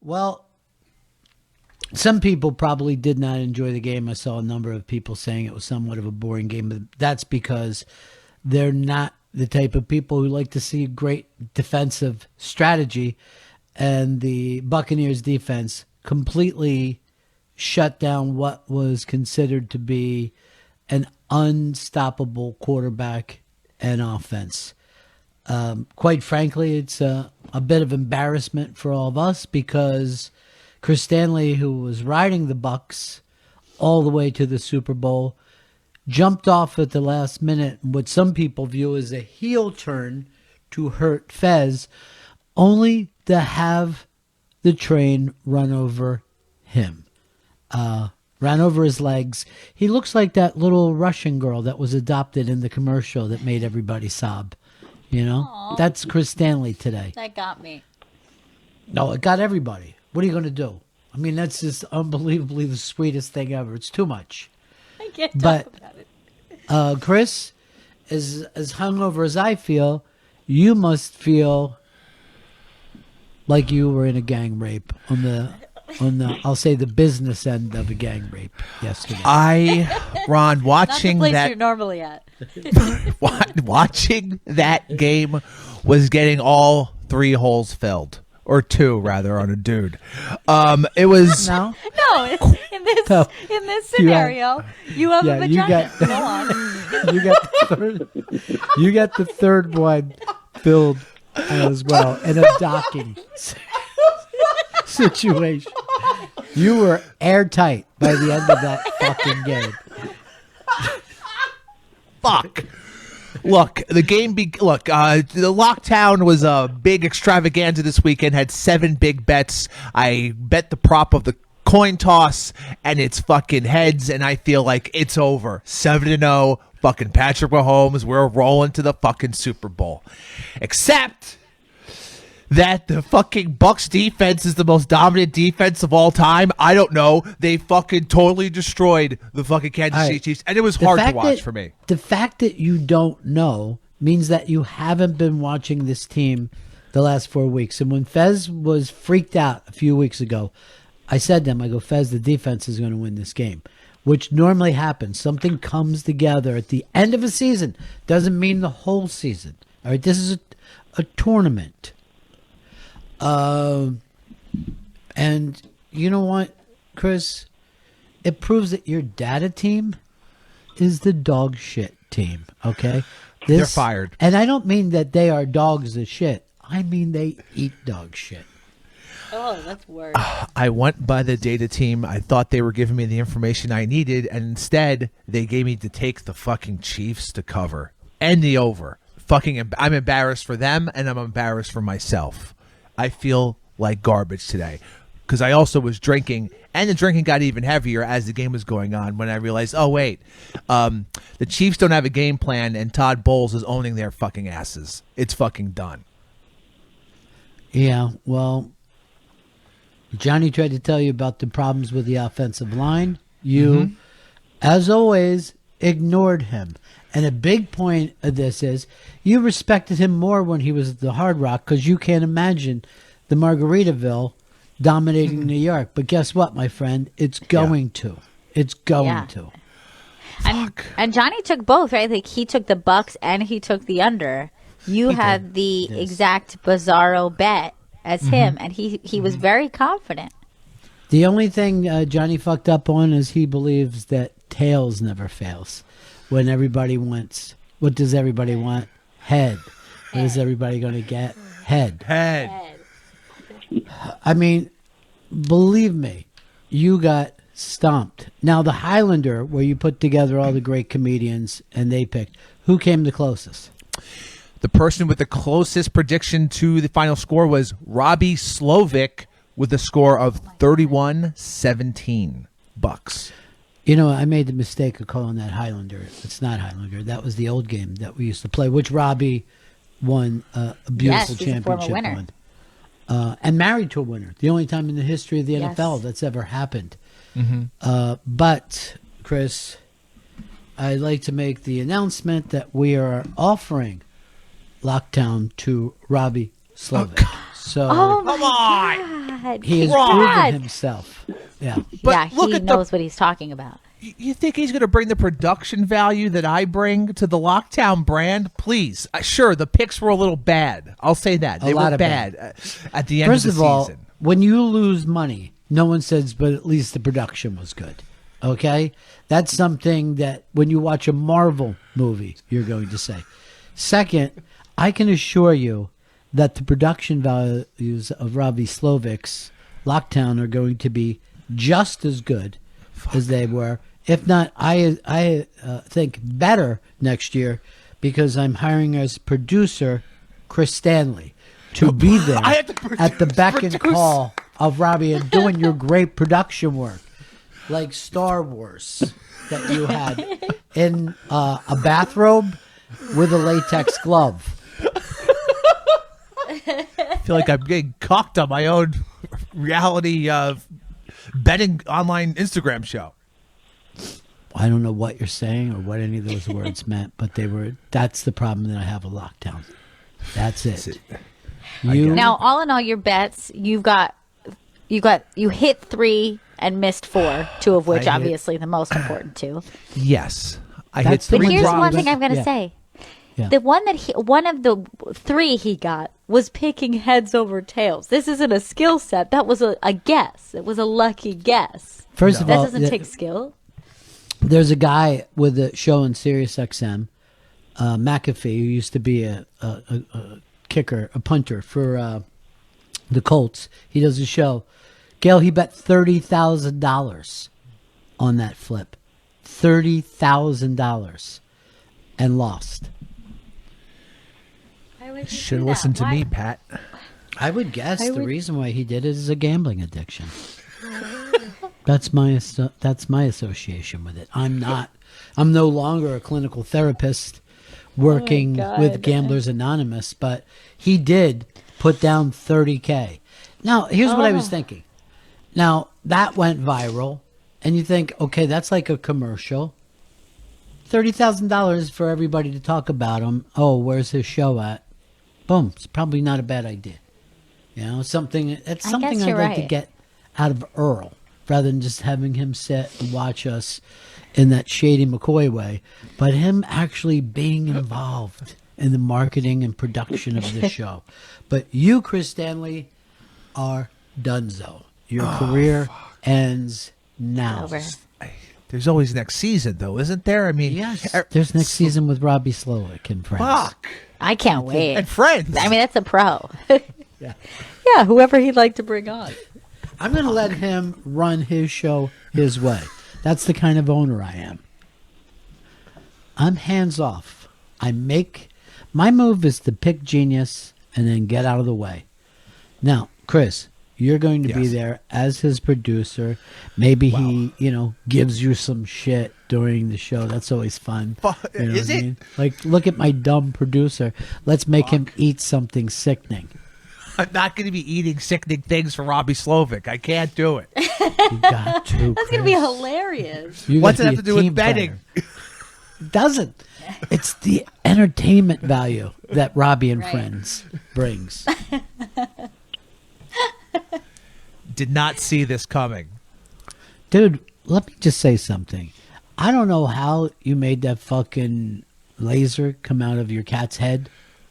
Well, some people probably did not enjoy the game. I saw a number of people saying it was somewhat of a boring game, but that's because they're not the type of people who like to see great defensive strategy, and the Buccaneers defense completely shut down what was considered to be an unstoppable quarterback and offense. Quite frankly, it's a bit of embarrassment for all of us because Chris Stanley, who was riding the Bucs all the way to the Super Bowl, jumped off at the last minute, what some people view as a heel turn to hurt Fez, only to have the train run over him. Ran over his legs. He looks like that little Russian girl that was adopted in the commercial that made everybody sob. You know? Aww. That's Chris Stanley today. That got me. No, it got everybody. What are you going to do? I mean, that's just unbelievably the sweetest thing ever. It's too much. I can't talk about it. Chris, as hungover as I feel, you must feel like you were in a gang rape on the I'll say the business end of a gang rape yesterday. Ron, watching Not the place that you're normally at. watching that game was getting all 3 holes filled. Or 2, rather, on a dude. It was no. In this scenario, you have a vagina. Go on. You got the third one filled as well in a docking situation. You were airtight by the end of that fucking game. Fuck. Look, the game. The Lockdown was a big extravaganza this weekend. Had 7 big bets. I bet the prop of the coin toss, and it's fucking heads. And I feel like it's over. 7-0. Fucking Patrick Mahomes. We're rolling to the fucking Super Bowl. Except that the fucking Bucs defense is the most dominant defense of all time. I don't know. They fucking totally destroyed the fucking Kansas City Chiefs, and it was hard to watch for me. The fact that you don't know means that you haven't been watching this team the last 4 weeks. And when Fez was freaked out a few weeks ago, I said to him, I go, Fez, the defense is going to win this game, which normally happens. Something comes together at the end of a season. Doesn't mean the whole season. All right, this is a tournament. And you know what, Chris? It proves that your data team is the dog shit team, okay? They're fired. And I don't mean that they are dogs of shit. I mean they eat dog shit. Oh, that's worse. I went by the data team. I thought they were giving me the information I needed, and instead they gave me to take the fucking Chiefs to cover and the over. I'm embarrassed for them, and I'm embarrassed for myself. I feel like garbage today because I also was drinking, and the drinking got even heavier as the game was going on when I realized, oh, wait, the Chiefs don't have a game plan, and Todd Bowles is owning their fucking asses. It's fucking done. Yeah, well, Johnny tried to tell you about the problems with the offensive line. You, as always, ignored him. And a big point of this is you respected him more when he was at the Hard Rock because you can't imagine the Margaritaville dominating New York. But guess what, my friend? It's going to. It's going to. And Johnny took both, right? Like he took the Bucs and he took the under. You had the exact bizarro bet as him, and he was very confident. The only thing Johnny fucked up on is he believes that tails never fails. When everybody wants, what does everybody want? Head. What is everybody going to get? Head. I mean, believe me, you got stomped. Now, the Highlander, where you put together all the great comedians and they picked, who came the closest? The person with the closest prediction to the final score was Robbie Slovic with a score of 31-17 Bucs. You know, I made the mistake of calling that Highlander. It's not Highlander. That was the old game that we used to play, which Robbie won a beautiful championship on. And married to a winner. The only time in the history of the NFL that's ever happened. But, Chris, I'd like to make the announcement that we are offering Lockdown to Robbie Slovic. So Oh Come my on. God. he has proven himself. Yeah. But look he at knows what he's talking about. You think he's going to bring the production value that I bring to the Lockdown brand? Please. Sure, the picks were a little bad. I'll say that. They were bad at the end First of the of all, season. when you lose money, no one says, but at least the production was good. Okay? That's something that when you watch a Marvel movie, you're going to say. Second, I can assure you that the production values of Robbie Slovic's Lockdown are going to be just as good as they were. If not, I think better next year, because I'm hiring as producer Chris Stanley to be there at the beck and call of Robbie and doing your great production work, like Star Wars that you had in a bathrobe with a latex glove. I feel like I'm getting cocked on my own reality betting online Instagram show. I don't know what you're saying or what any of those words meant, but that's the problem that I have with Lockdown. That's it. Now, all in all, your bets, you hit 3 and missed 4, 2 of which obviously the most important 2. Yes. I That's hit the But 3 here's drops. one thing I'm going to Yeah. say. Yeah. The one of the 3 he got was picking heads over tails. This isn't a skill set. That was a guess. It was a lucky guess. First of That all, doesn't take skill. there's a guy with a show on Sirius XM, McAfee, who used to be a kicker, a punter for the Colts. He does a show. Gail, he bet $30,000 on that flip. $30,000 and lost. Should have listened to me, Pat. I would guess the reason why he did it is a gambling addiction. That's my association with it. I'm no longer a clinical therapist working with Gamblers Anonymous, but he did put down $30K. Now, here's what I was thinking. Now, that went viral, and you think, okay, that's like a commercial. $30,000 for everybody to talk about him. Oh, where's his show at? Boom. It's probably not a bad idea. You know, something I'd like to get out of Earl, rather than just having him sit and watch us in that Shady McCoy way, but him actually being involved in the marketing and production of the show. But you, Chris Stanley, are donezo. Your career ends now. Over. There's always next season, though, isn't there? I mean, Yes, there's next season with Robbie Slowick and friends. fuck. I can't wait. And friends. I mean, that's a pro. Yeah. Yeah, whoever he'd like to bring on. I'm going to let him run his show his way. That's the kind of owner I am. I'm hands off. My move is to pick genius and then get out of the way. Now, Chris, you're going to be there as his producer. Maybe he, gives you some shit during the show. That's always fun. You know Is what I it? mean? Like, look at my dumb producer. Let's make him eat something sickening. I'm not going to be eating sickening things for Robbie Slovic. I can't do it. You got to. That's going to be hilarious. What's it have to do with betting? Doesn't. It's the entertainment value that Robbie and Friends brings. Did not see this coming. Dude, let me just say something. I don't know how you made that fucking laser come out of your cat's head.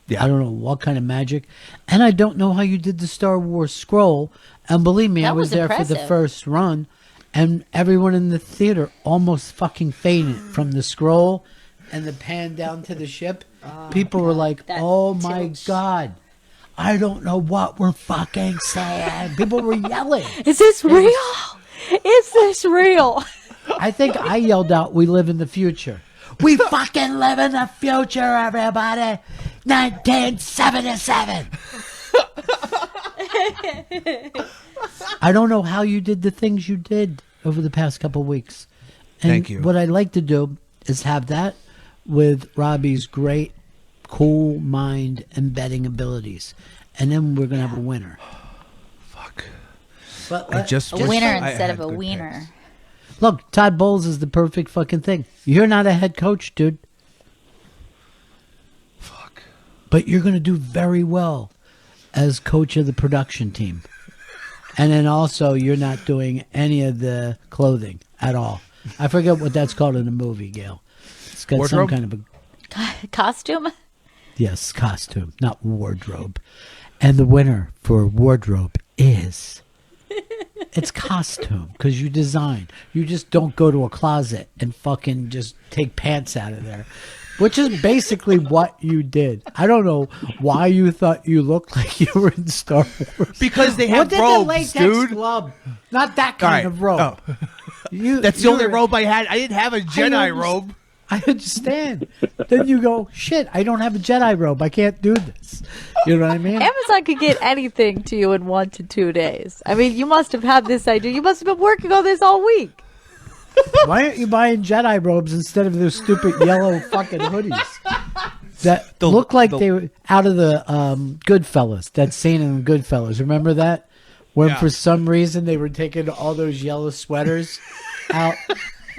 Yeah. I don't know what kind of magic. And I don't know how you did the Star Wars scroll. And believe me, I was there for the first run. And everyone in the theater almost fucking fainted from the scroll and the pan down to the ship. People were like, oh my God. I don't know what we're fucking saying. People were yelling. Is this real? Is this real? I think I yelled out, we live in the future. We fucking live in the future, everybody. 1977. I don't know how you did the things you did over the past couple weeks. And Thank you. What I'd like to do is have that with Robbie's great, cool mind and betting abilities. And then we're going to have a winner. Fuck. But I just A wish winner I instead had of a good wiener. picks. look, Todd Bowles is the perfect fucking thing. You're not a head coach, dude. Fuck. But you're going to do very well as coach of the production team. And then also, you're not doing any of the clothing at all. I forget what that's called in the movie, Gail. It's got Wardrobe? some kind of a... Costume? Yes, costume, not wardrobe. And the winner for wardrobe is... It's costume, because you design. You just don't go to a closet and fucking just take pants out of there. Which is basically what you did. I don't know why you thought you looked like you were in Star Wars. Because they have what did robes, the latex dude. glove? Not that kind of robe. Oh. That's the only robe I had. I didn't have a Jedi robe. I understand. Then you go, shit, I don't have a Jedi robe. I can't do this. You know what I mean? Amazon could get anything to you in 1 to 2 days. I mean, you must have had this idea. You must have been working on this all week. Why aren't you buying Jedi robes instead of those stupid yellow fucking hoodies that look like they were out of the Goodfellas? That scene in Goodfellas. Remember that? When for some reason they were taking all those yellow sweaters out.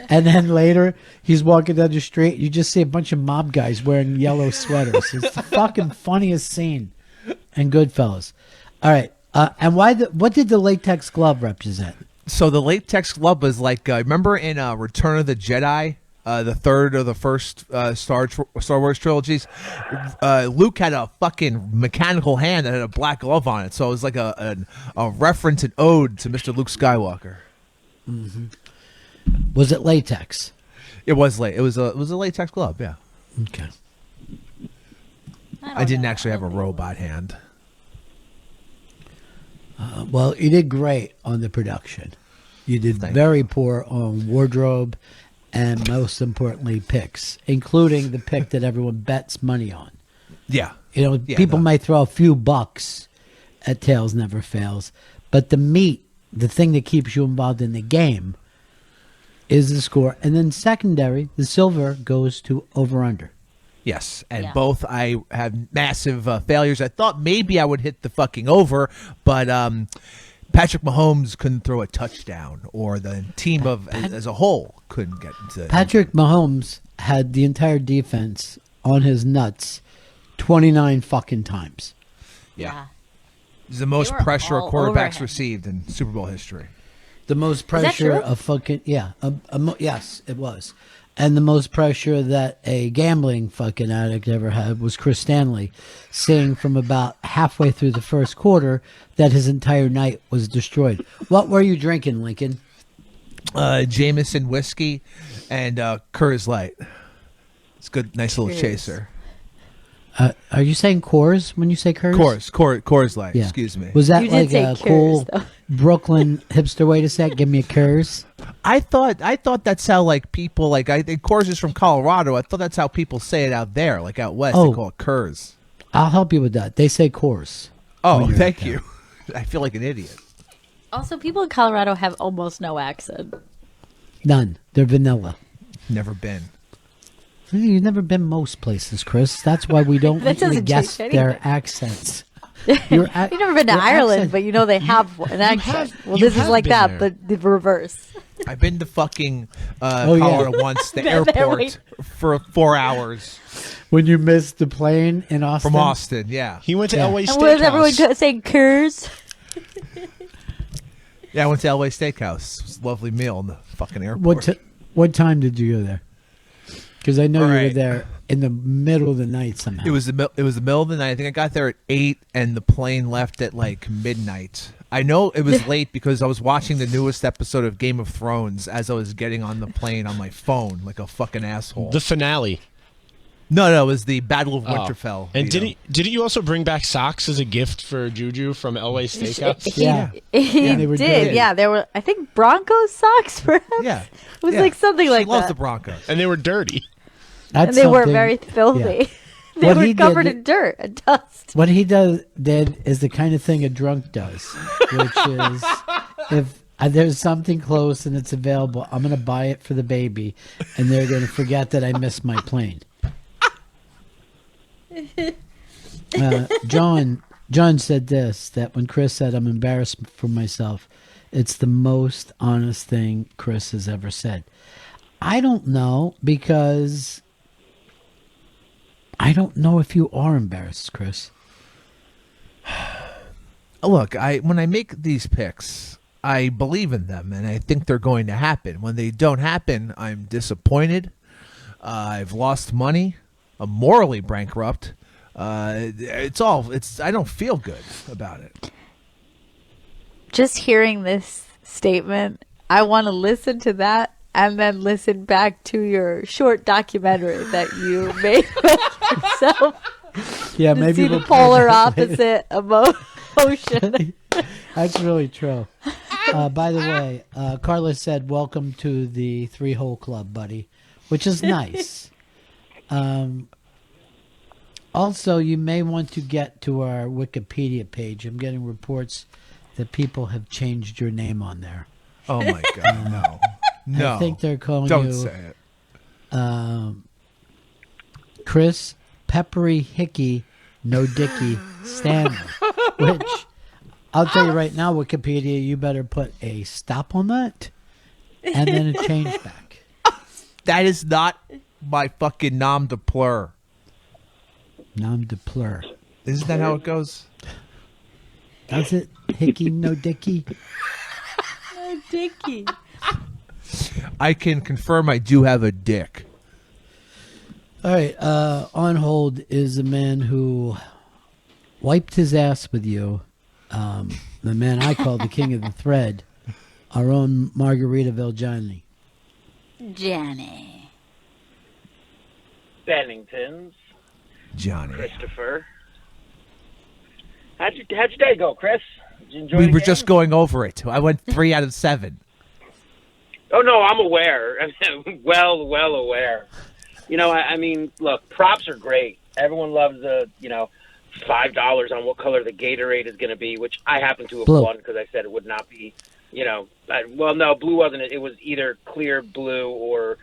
And then later, he's walking down the street. You just see a bunch of mob guys wearing yellow sweaters. It's the fucking funniest scene in Goodfellas. All right. And what did the latex glove represent? So the latex glove was like, remember in Return of the Jedi, the third or the first Star Wars trilogies, Luke had a fucking mechanical hand that had a black glove on it. So it was like a reference, an ode to Mr. Luke Skywalker. Mm-hmm. Was it latex? It was It was a latex glove. Yeah. Okay. I didn't actually have a robot hand. Well, you did great on the production. You did very poor on wardrobe and, most importantly, picks, including the pick that everyone bets money on. Yeah. You know, people might throw a few bucks at Tails Never Fails, but the meat, the thing that keeps you involved in the game, is the score. And then secondary, the silver goes to over-under. Yes, and both I have massive failures. I thought maybe I would hit the fucking over, but Patrick Mahomes couldn't throw a touchdown, or the team as a whole couldn't get into Patrick Mahomes had the entire defense on his nuts 29 fucking times. Yeah. It's the most pressure a quarterback's received in Super Bowl history. The most pressure of fucking, yes, it was. And the most pressure that a gambling fucking addict ever had was Chris Stanley, saying from about halfway through the first quarter that his entire night was destroyed. What were you drinking, Lincoln? Jameson whiskey and Coors Light. It's good, nice little chaser. Are you saying Coors when you say Coors? Coors Light. Yeah. Excuse me. Was that You like did a say cool Coors, though. Brooklyn hipster way to say it? Give me a Coors. I thought that's how like people like I think Coors is from Colorado. I thought that's how people say it out there, like out west. They call it Coors. I'll help you with that. They say Coors. Oh, thank you. I feel like an idiot. Also, people in Colorado have almost no accent. None. They're vanilla. Never been. You've never been most places, Chris. That's why we don't That really doesn't guess change their anything. accents. You've never been to Ireland, but you know they have an accent. Well, this is like that, but the reverse. I've been to fucking Colorado once, the airport, for 4 hours. When you missed the plane in Austin? From Austin, yeah. He went to LA Steakhouse. And was everyone saying Coors? Yeah, I went to LA Steakhouse. It was a lovely meal in the fucking airport. What time did you go there? Because I know you were there in the middle of the night somehow. It was the middle of the night. I think I got there at 8, and the plane left at like midnight. I know it was late because I was watching the newest episode of Game of Thrones as I was getting on the plane on my phone like a fucking asshole. The finale. No, it was the Battle of Winterfell. And didn't you also bring back socks as a gift for Juju from LA Steakhouse? Yeah. He they were did. good. Yeah, there were, I think, Broncos socks, perhaps? Yeah. It was like something She like loves that. the Broncos. And they were dirty. That's And they were something- very filthy. yeah. They What were he covered did- in dirt and dust. What he did is the kind of thing a drunk does, which is if there's something close and it's available, I'm going to buy it for the baby, and they're going to forget that I missed my plane. John said this, that when Chris said, I'm embarrassed for myself, it's the most honest thing Chris has ever said. I don't know, because I don't know if you are embarrassed, Chris. look, when I make these picks, I believe in them, and I think they're going to happen. When they don't happen, I'm disappointed. I've lost money. I'm morally bankrupt. I don't feel good about it. Just hearing this statement, I want to listen to that and then listen back to your short documentary that you made with yourself. Yeah, to maybe see we'll the polar opposite emotion. That's really true. By the way, Carlos said, "Welcome to the 3-hole club, buddy," which is nice. Also, you may want to get to our Wikipedia page. I'm getting reports that people have changed your name on there. Oh my God, no! I think they're calling Don't you. say it. Chris Peppery Hickey No Dicky Stanley, which I'll tell you right now, Wikipedia, you better put a stop on that and then a change back. That is not my fucking nom de pleur. Nom de pleur. Isn't that how it goes? Does it? Hickey No Dicky? No Dicky. I can confirm I do have a dick. All right. On hold is a man who wiped his ass with you. The man I call the king of the thread. Our own Margaritaville Johnny. Johnny. Benningtons. Johnny. Christopher. How'd your day go, Chris? Did you enjoy We the were game? just going over it. I went 3 out of 7. Oh, no, I'm aware. I'm well aware. You know, I mean, look, props are great. Everyone loves the, $5 on what color the Gatorade is going to be, which I happen to have Blue. won because I said it would not be, no, blue wasn't it. It was either clear blue or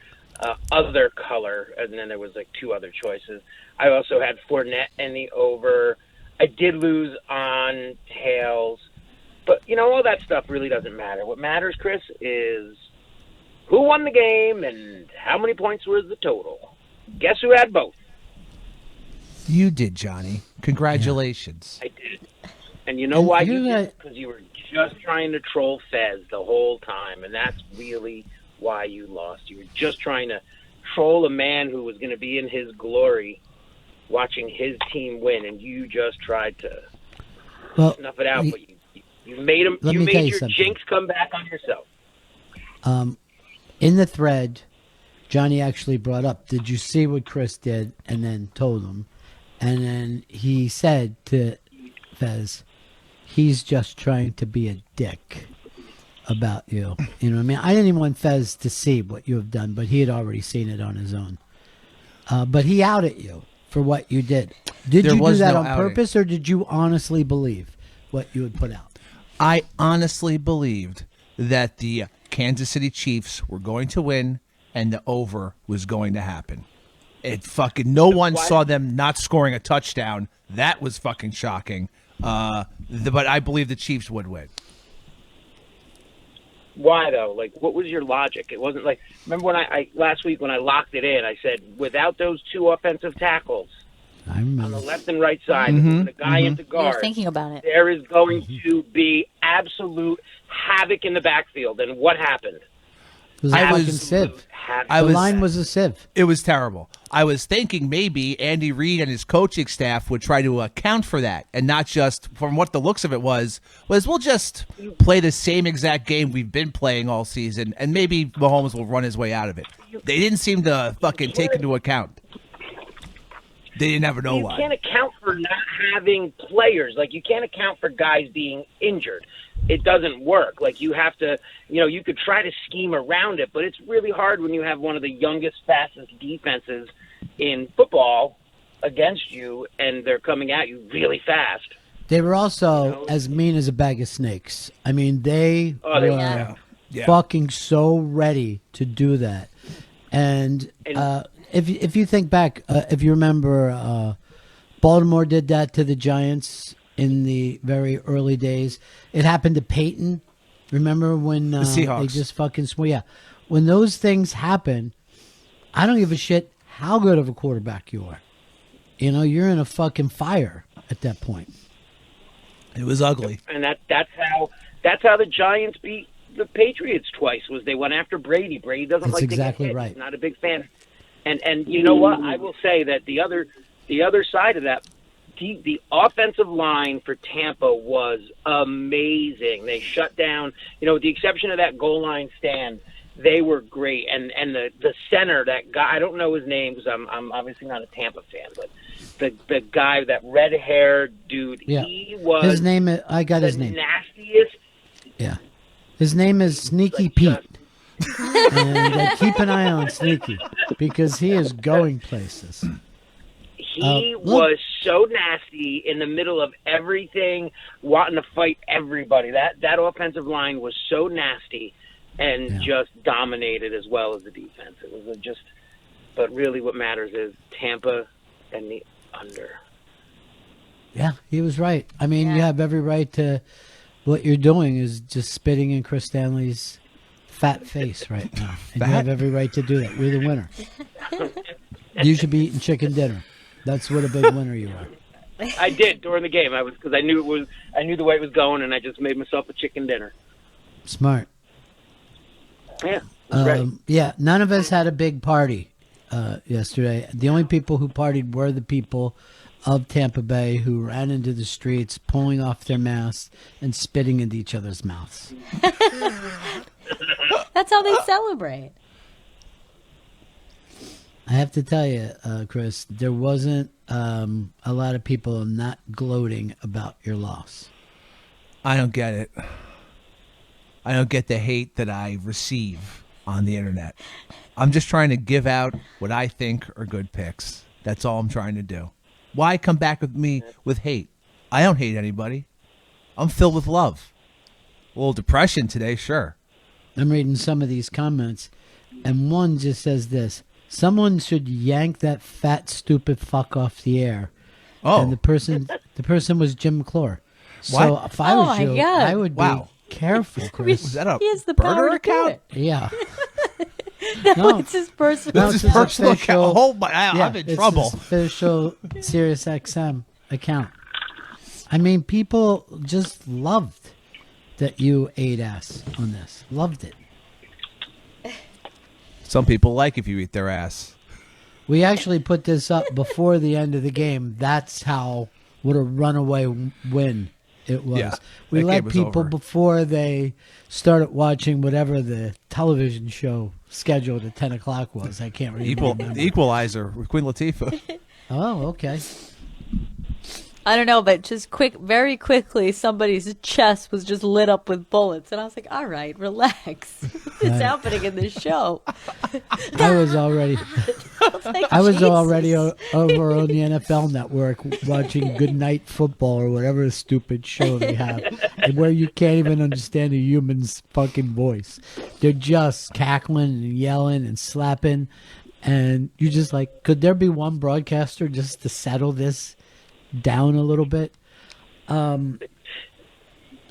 other color, and then there was like 2 other choices. I also had Fournette and the over. I did lose on tails. But, all that stuff really doesn't matter. What matters, Chris, is who won the game and how many points was the total. Guess who had both? You did, Johnny. Congratulations. I did. And you know why you you did got- it? Because you were just trying to troll Fez the whole time, and that's really why you lost. You were just trying to troll a man who was going to be in his glory watching his team win, and you just tried to snuff it out. But you made him. Let You me tell made you your something. jinx come back on yourself. In the thread, Johnny actually brought up, did you see what Chris did? And then told him. And then he said to Fez, he's just trying to be a dick about you. You know what I mean? I didn't even want Fez to see what you have done, but he had already seen it on his own. But he outed you for what you did. Did There you do was that no on outing. purpose, or did you honestly believe what you had put out? I honestly believed that the Kansas City Chiefs were going to win and the over was going to happen. It fucking no one saw them not scoring a touchdown. That was fucking shocking. But I believe the Chiefs would win. Why though? Like, what was your logic? It wasn't like, remember when I last week when I locked it in, I said without those 2 offensive tackles I on remember. the left and right side, moving the guy into You're guard, thinking about it. there is going to be absolute havoc in the backfield. And what happened? It was a I fucking was- sieve. Havoc. I The was- line was a sieve. It was terrible. I was thinking maybe Andy Reid and his coaching staff would try to account for that and not just, from what the looks of it was we'll just play the same exact game we've been playing all season and maybe Mahomes will run his way out of it. They didn't seem to fucking take into account. They didn't ever know You why. can't account for not having players. Like, you can't account for guys being injured. It doesn't work. Like, you have to, you could try to scheme around it, but it's really hard when you have one of the youngest, fastest defenses in football against you, and they're coming at you really fast. They were also as mean as a bag of snakes. I mean, they they were were. Yeah. fucking so ready to do that. And if you think back, if you remember, Baltimore did that to the Giants in the very early days. It happened to Peyton. Remember when The Seahawks. they just fucking yeah. When those things happen, I don't give a shit how good of a quarterback you are. You're in a fucking fire at that point. It was ugly. And that's how the Giants beat the Patriots twice. Was they went after Brady. Brady doesn't That's like exactly to get hit. right. He's not a big fan. And you know what? I will say that the other side of that, the offensive line for Tampa was amazing. They shut down, with the exception of that goal line stand, they were great. And the center, that guy, I don't know his name because I'm obviously not a Tampa fan, but the guy, that red-haired dude, he was his name. I got his name. Nastiest. Yeah, his name is Sneaky Pete. And keep an eye on Sneaky because he is going places. He was so nasty in the middle of everything, wanting to fight everybody. That offensive line was so nasty and just dominated as well as the defense. It was but really what matters is Tampa and the under. Yeah, he was right. I mean, you have every right to. What you're doing is just spitting in Chris Stanley's fat face right now. And you have every right to do that. We're the winner. You should be eating chicken dinner. That's what a big winner you are. I did during the game. Because I knew the way it was going, and I just made myself a chicken dinner. Smart. Yeah. Right. Yeah, none of us had a big party yesterday. The only people who partied were the people of Tampa Bay who ran into the streets, pulling off their masks and spitting into each other's mouths. That's how they celebrate. I have to tell you, Chris, there wasn't a lot of people not gloating about your loss. I don't get it. I don't get the hate that I receive on the internet. I'm just trying to give out what I think are good picks. That's all I'm trying to do. Why come back with me with hate? I don't hate anybody. I'm filled with love. A little depression today, sure. I'm reading some of these comments, and one just says this: someone should yank that fat, stupid fuck off the air. Oh. And the person was Jim McClure. So What? if I was my you, God. I would be careful, Chris. Was that a He has the burner power to do account? it. Yeah. No, it's his personal. No, This it's is his personal official- account. Oh my! I'm in it's trouble. his official Sirius XM account. I mean, people just loved that you ate ass on this. Loved it. Some people like if you eat their ass. We actually put this up before the end of the game. That's what a runaway win it was. Yeah, we that let game was people over. before they started watching whatever the television show scheduled at 10 o'clock was. I can't really remember. The Equalizer with Queen Latifah. Oh, okay. I don't know, but just very quickly, somebody's chest was just lit up with bullets, and I was like, "All right, relax. What's Right. happening in this show?" I was already Like, I was Jesus. already over on the NFL Network watching Good Night Football or whatever stupid show they have, and where you can't even understand a human's fucking voice. They're just cackling and yelling and slapping, and you're just like, could there be one broadcaster just to settle this down a little bit?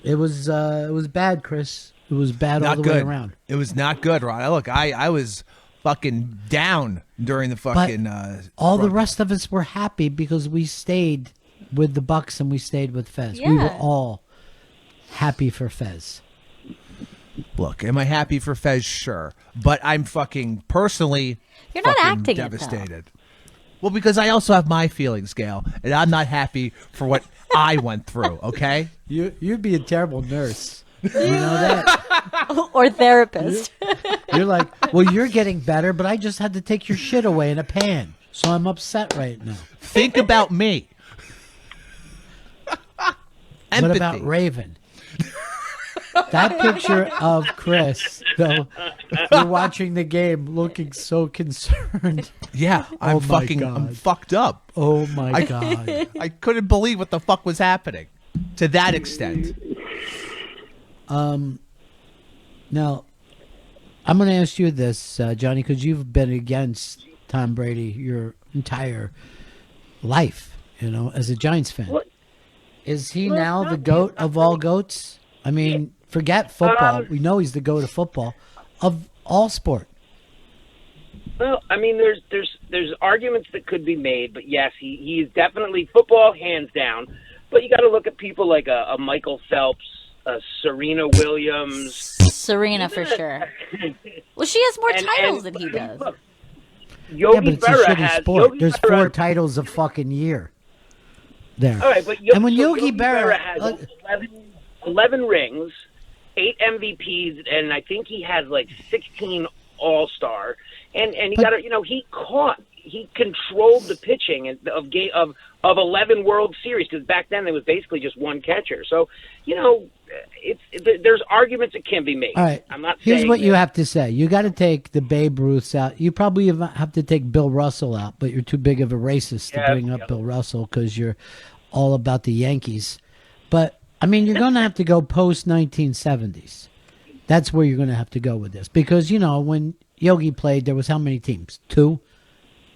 It was bad, Chris. It was bad all Not the good. way around. It was not good, Ron. Look, I was fucking down during the fucking. All the rest of us were happy because we stayed with the Bucs and we stayed with Fez. We were Yeah. all happy for Fez. Look, am I happy for Fez? Sure, but I'm fucking personally. You're not fucking acting it, though. devastated. Well, because I also have my feelings, Gail, and I'm not happy for what I went through. Okay. You'd be a terrible nurse. You know that? Or therapist. You're like, well, you're getting better, but I just had to take your shit away in a pan, so I'm upset right now. Think about me. What Empathy. about Raven? That picture of Chris, though, you're watching the game looking so concerned. Yeah, Oh my I'm God. fucked up. Oh my God. I couldn't believe what the fuck was happening to that extent. Now, I'm going to ask you this, Johnny, because you've been against Tom Brady your entire life, as a Giants fan. What? Is he now the GOAT of all GOATs? I mean, forget football. We know he's the GOAT of football, of all sport. Well, I mean, there's arguments that could be made, but yes, he is definitely football, hands down. But you got to look at people like a Michael Phelps, a Serena Williams. Serena for sure. Well, she has more titles than he does. Look, Yeah, Yogi but it's a Berra shitty has. sport. Yogi There's Berra, 4 titles a fucking year. There. All right, but And when Yogi Berra- has 11 rings, 8 MVPs, and I think he has like 16 All-Star. And he got he controlled the pitching of 11 World Series, because back then there was basically just one catcher. So, there's arguments that can be made. All right. I'm not Here's saying what you that- have to say. You got to take the Babe Ruths out. You probably have to take Bill Russell out, but you're too big of a racist to bring up Bill Russell because you're all about the Yankees. But, I mean, you're going to have to go post-1970s. That's where you're going to have to go with this. Because, when Yogi played, there was how many teams? 2?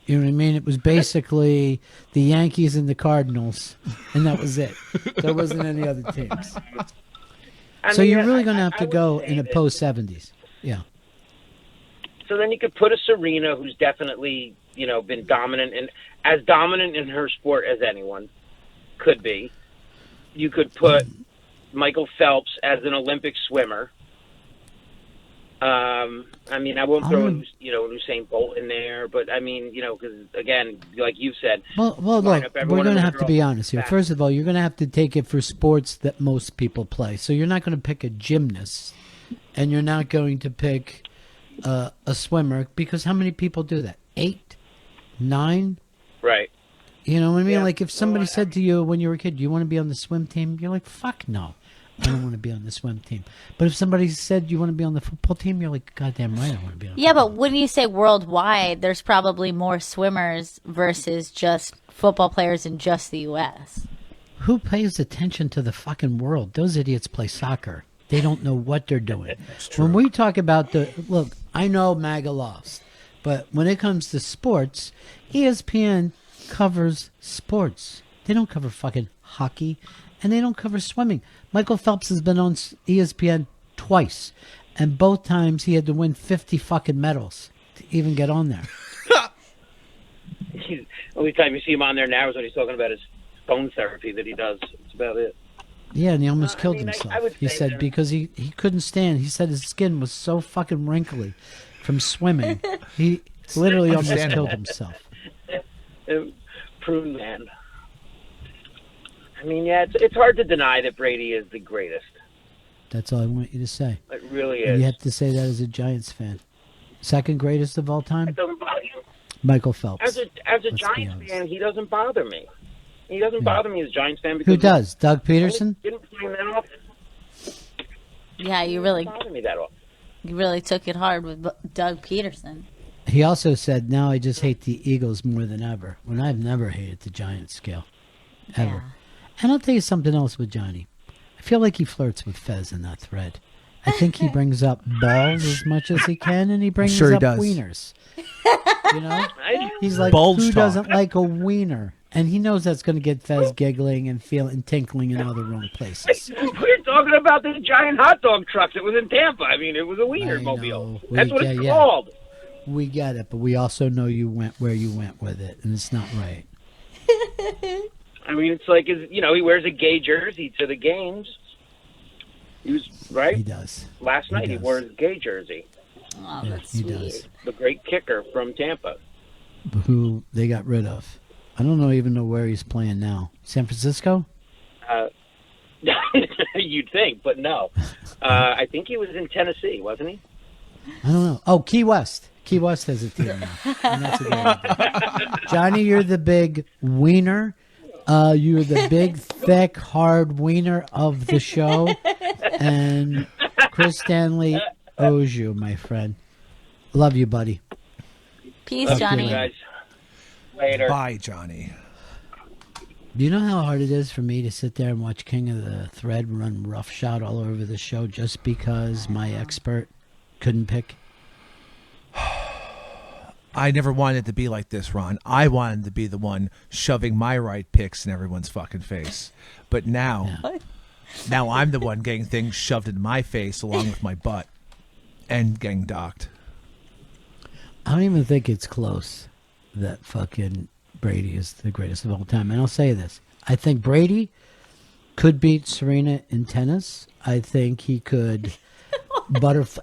You know what I mean? It was basically the Yankees and the Cardinals, and that was it. There wasn't any other teams. So you're really going to have to go in a post-70s. Yeah. So then you could put a Serena, who's definitely, been dominant, and as dominant in her sport as anyone could be. You could put Michael Phelps as an Olympic swimmer. I won't throw Usain Bolt in there, but I mean, because again, like you said, Well, look, we're going to have to be honest here. First of all, you're going to have to take it for sports that most people play. So you're not going to pick a gymnast, and you're not going to pick a swimmer, because how many people do that? 8, 9? right? You know what I mean? Yeah. Like if somebody said to you when you were a kid, "Do you want to be on the swim team?" You're like, "Fuck no, I don't want to be on the swim team." But if somebody said you want to be on the football team, you're like, "Goddamn right, I want to be on." Yeah, but when you say worldwide, there's probably more swimmers versus just football players in just the U.S. Who pays attention to the fucking world? Those idiots play soccer. They don't know what they're doing. When we talk about look, I know MAGA lost, but when it comes to sports, ESPN covers sports. They don't cover fucking hockey, and they don't cover swimming. Michael Phelps has been on ESPN twice, and both times he had to win 50 fucking medals to even get on there. The only time you see him on there now is when he's talking about his phone therapy that he does. That's about it. Yeah, and he almost killed I himself. would He say said that- because he couldn't stand. He said his skin was so fucking wrinkly from swimming. He literally almost Understandable. killed himself. Prune man. I mean, yeah, it's hard to deny that Brady is the greatest. That's all I want you to say. It really And is. you have to say that as a Giants fan. Second greatest of all time, It doesn't bother you. Michael Phelps. As a Let's be Giants honest. fan, he doesn't bother me. He doesn't bother me as a Giants fan because Who does? Doug he Peterson? didn't play him that often. Yeah, He doesn't bother me that often. you really took it hard with Doug Peterson. He also said, "Now I just hate the Eagles more than ever." When I've never hated the Giants scale, ever. Yeah. And I'll tell you something else with Johnny. I feel like he flirts with Fez in that thread. I think he brings up balls as much as he can, and he brings sure he up does. wieners. You know, I, he's like, Bulge who talk. doesn't like a wiener? And he knows that's going to get Fez giggling and feeling tinkling in all the wrong places. we're talking about this giant hot dog truck that was in Tampa. I mean, it was a wiener I mobile. know. That's what it's Yeah. called. We get it, but we also know you went where you went with it, and it's not right. I mean, it's like, he wears a gay jersey to the games. He was, right? He does. Last night he does. wore his gay jersey. Oh, Yeah, that's he sweet. does. The great kicker from Tampa. Who they got rid of. I don't even know where he's playing now. San Francisco? You'd think, but no. I think he was in Tennessee, wasn't he? I don't know. Oh, Key West. Key West has a team now. And that's a good idea. Johnny, you're the big wiener. You're the big, thick, hard wiener of the show. And Chris Stanley owes you, my friend. Love you, buddy. Peace, Johnny. Guys, later. Bye, Johnny. Do you know how hard it is for me to sit there and watch King of the Thread run roughshod all over the show just because my expert couldn't pick? I never wanted it to be like this, Ron. I wanted to be the one shoving my right picks in everyone's fucking face. But now, now I'm the one getting things shoved in my face along with my butt and getting docked. I don't even think it's close that fucking Brady is the greatest of all time. And I'll say this. I think Brady could beat Serena in tennis. I think he could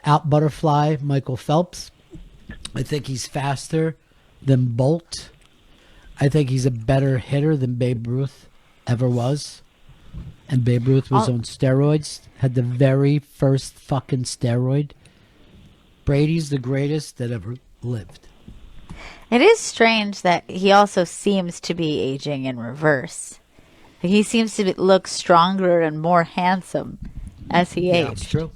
out-butterfly Michael Phelps. I think he's faster than Bolt. I think he's a better hitter than Babe Ruth ever was. And Babe Ruth was on steroids, had the very first fucking steroid. Brady's the greatest that ever lived. It is strange that he also seems to be aging in reverse. He seems to look stronger and more handsome as he aged. That's true.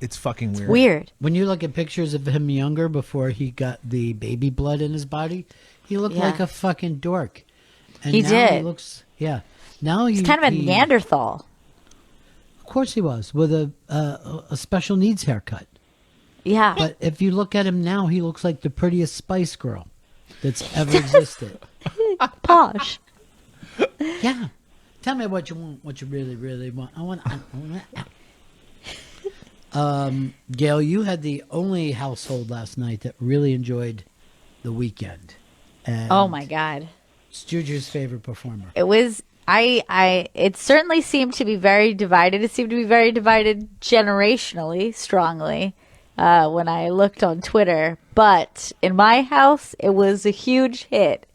It's fucking weird. Weird. When you look at pictures of him younger before he got the baby blood in his body, he looked like a fucking dork. And He now did. He looks, Now He's kind of a Neanderthal. Of course he was, with a special needs haircut. Yeah. But if you look at him now, he looks like the prettiest Spice Girl that's ever existed. Posh. Yeah. Tell me what you want, what you really, really want. I want Gail, you had the only household last night that really enjoyed the weekend. And Oh my God. it's Juju's favorite performer. It was it certainly seemed to be very divided. It seemed to be very divided generationally, strongly, when I looked on Twitter. But in my house, it was a huge hit.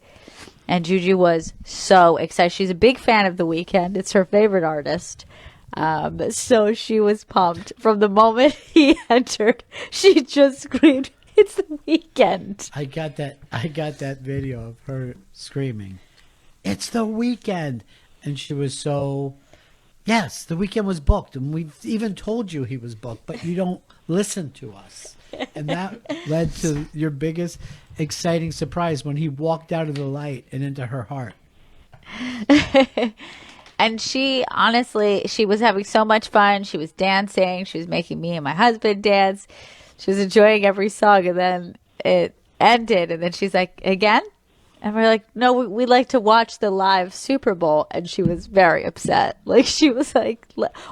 And Juju was so excited. She's a big fan of The Weeknd. It's her favorite artist. So she was pumped. From the moment he entered, she just screamed, "It's The Weeknd." I got that video of her screaming, "It's The Weeknd." And she was so, yes, The Weeknd was booked. And we've even told you he was booked, but you don't listen to us. And that led to your biggest exciting surprise when he walked out of the light and into her heart. And she, honestly, she was having so much fun. She was dancing. She was making me and my husband dance. She was enjoying every song. And then it ended. And then she's like, "Again?" And we're like, "No, we like to watch the live Super Bowl." And she was very upset. Like, she was like,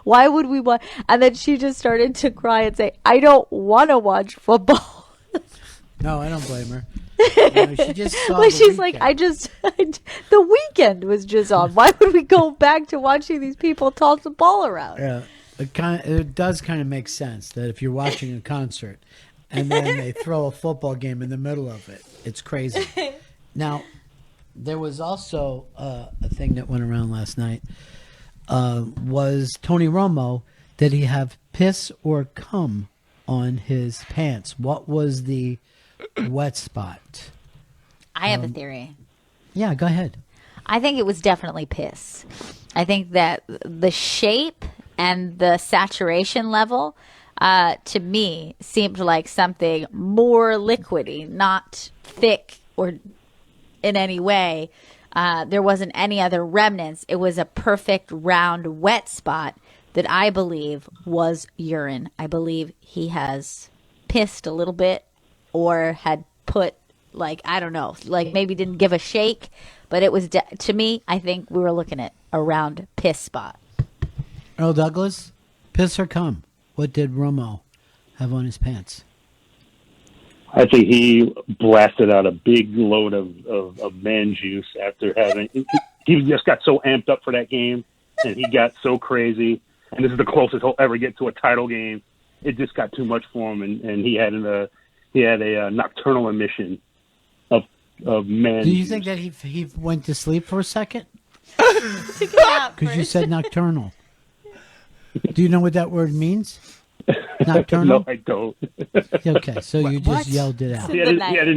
"Why would we want?" And then she just started to cry and say, "I don't want to watch football." No, I don't blame her. She just saw Like, The she's like, Weeknd. The Weeknd was just on. Why would we go back to watching these people toss the ball around? Yeah, it does kind of make sense that if you're watching a concert and then they throw a football game in the middle of it, it's crazy. Now, there was also a thing that went around last night. Was Tony Romo, did he have piss or cum on his pants? What was the wet spot? I have a theory. Yeah, go ahead. I think it was definitely piss. I think that the shape and the saturation level, to me, seemed like something more liquidy, not thick or in any way. There wasn't any other remnants. It was a perfect round wet spot that I believe was urine. I believe he has pissed a little bit or had put, like, I don't know, like maybe didn't give a shake, but it was, to me, I think we were looking at a round piss spot. Earl Douglas, piss or cum? What did Romo have on his pants? I think he blasted out a big load of man juice after having. He just got so amped up for that game, and he got so crazy. And this is the closest he'll ever get to a title game. It just got too much for him, and he had a nocturnal emission of man. Do you juice. think that he went to sleep for a second? Because you said nocturnal. Do you know what that word means? Nocturnal? No, I don't. Okay, so you just yelled it out. He had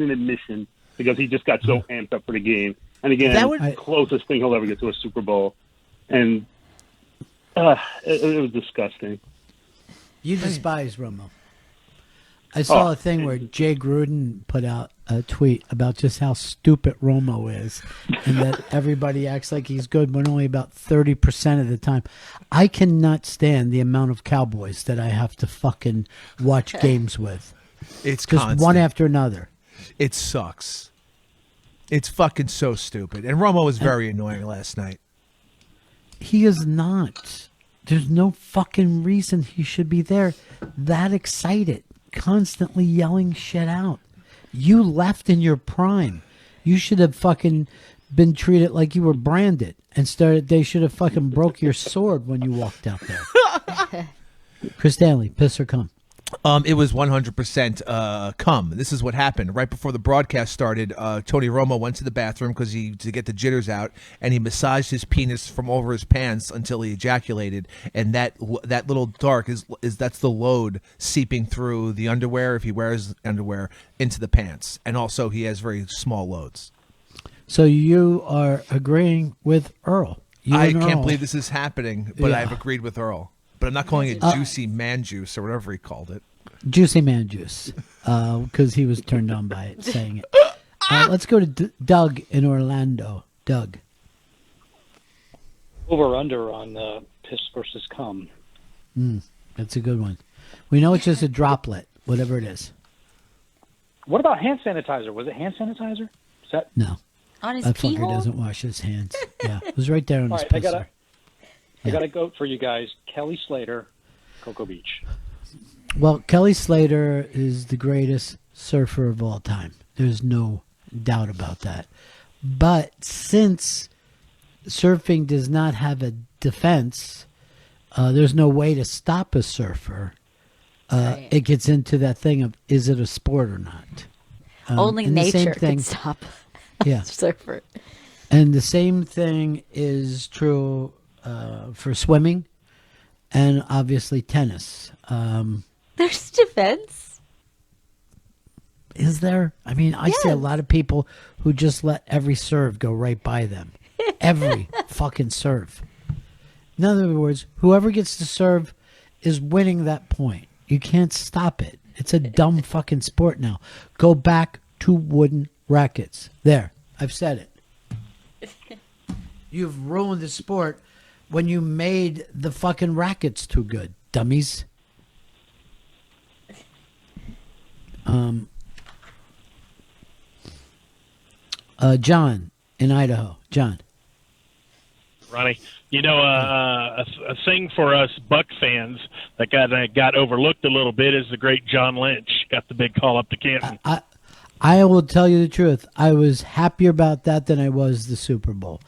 an admission because he just got so amped up for the game. And again, closest thing he'll ever get to a Super Bowl. And it was disgusting. You despise Romo. I saw a thing where Jay Gruden put out a tweet about just how stupid Romo is and that everybody acts like he's good, but only about 30% of the time. I cannot stand the amount of Cowboys that I have to fucking watch games with. It's just constant. one after another. It sucks. It's fucking so stupid. And Romo was very annoying last night. He is not. There's no fucking reason he should be there that excited, constantly yelling shit out. You left in your prime. You should have fucking been treated like you were branded and started. They should have fucking broke your sword when you walked out there. Chris Stanley, piss or cum? It was 100% cum. This is what happened. Right before the broadcast started, Tony Romo went to the bathroom to get the jitters out, and he massaged his penis from over his pants until he ejaculated. And that little dark is that's the load seeping through the underwear if he wears underwear into the pants, and also he has very small loads. So you are agreeing with Earl. I can't believe this is happening, but Yeah. I've agreed with Earl. But I'm not calling it juicy man juice or whatever he called it. Juicy man juice, because he was turned on by it, saying it. Let's go to Doug in Orlando. Doug. Over under on piss versus cum. That's a good one. We know it's just a droplet, whatever it is. What about hand sanitizer? Was it hand sanitizer? Is that No, On his that pee fucker hole? doesn't wash his hands. Yeah, it was right there on all his right? pisser. I got to go for you guys. Kelly Slater, Cocoa Beach. Well, Kelly Slater is the greatest surfer of all time. There's no doubt about that. But since surfing does not have a defense, there's no way to stop a surfer. Right. It gets into that thing of, is it a sport or not? Only and the same nature thing- can stop Yeah. a surfer. And the same thing is true for swimming and obviously tennis. There's defense. Is there? I mean, I see a lot of people who just let every serve go right by them. Every fucking serve. In other words, whoever gets to serve is winning that point. You can't stop it. It's a dumb fucking sport now. Go back to wooden rackets. There. I've said it. You've ruined the sport when you made the fucking rackets too good, dummies. John in Idaho. John. Ronnie, you know, a thing for us Buck fans that got overlooked a little bit is the great John Lynch got the big call up to Canton. I will tell you the truth. I was happier about that than I was the Super Bowl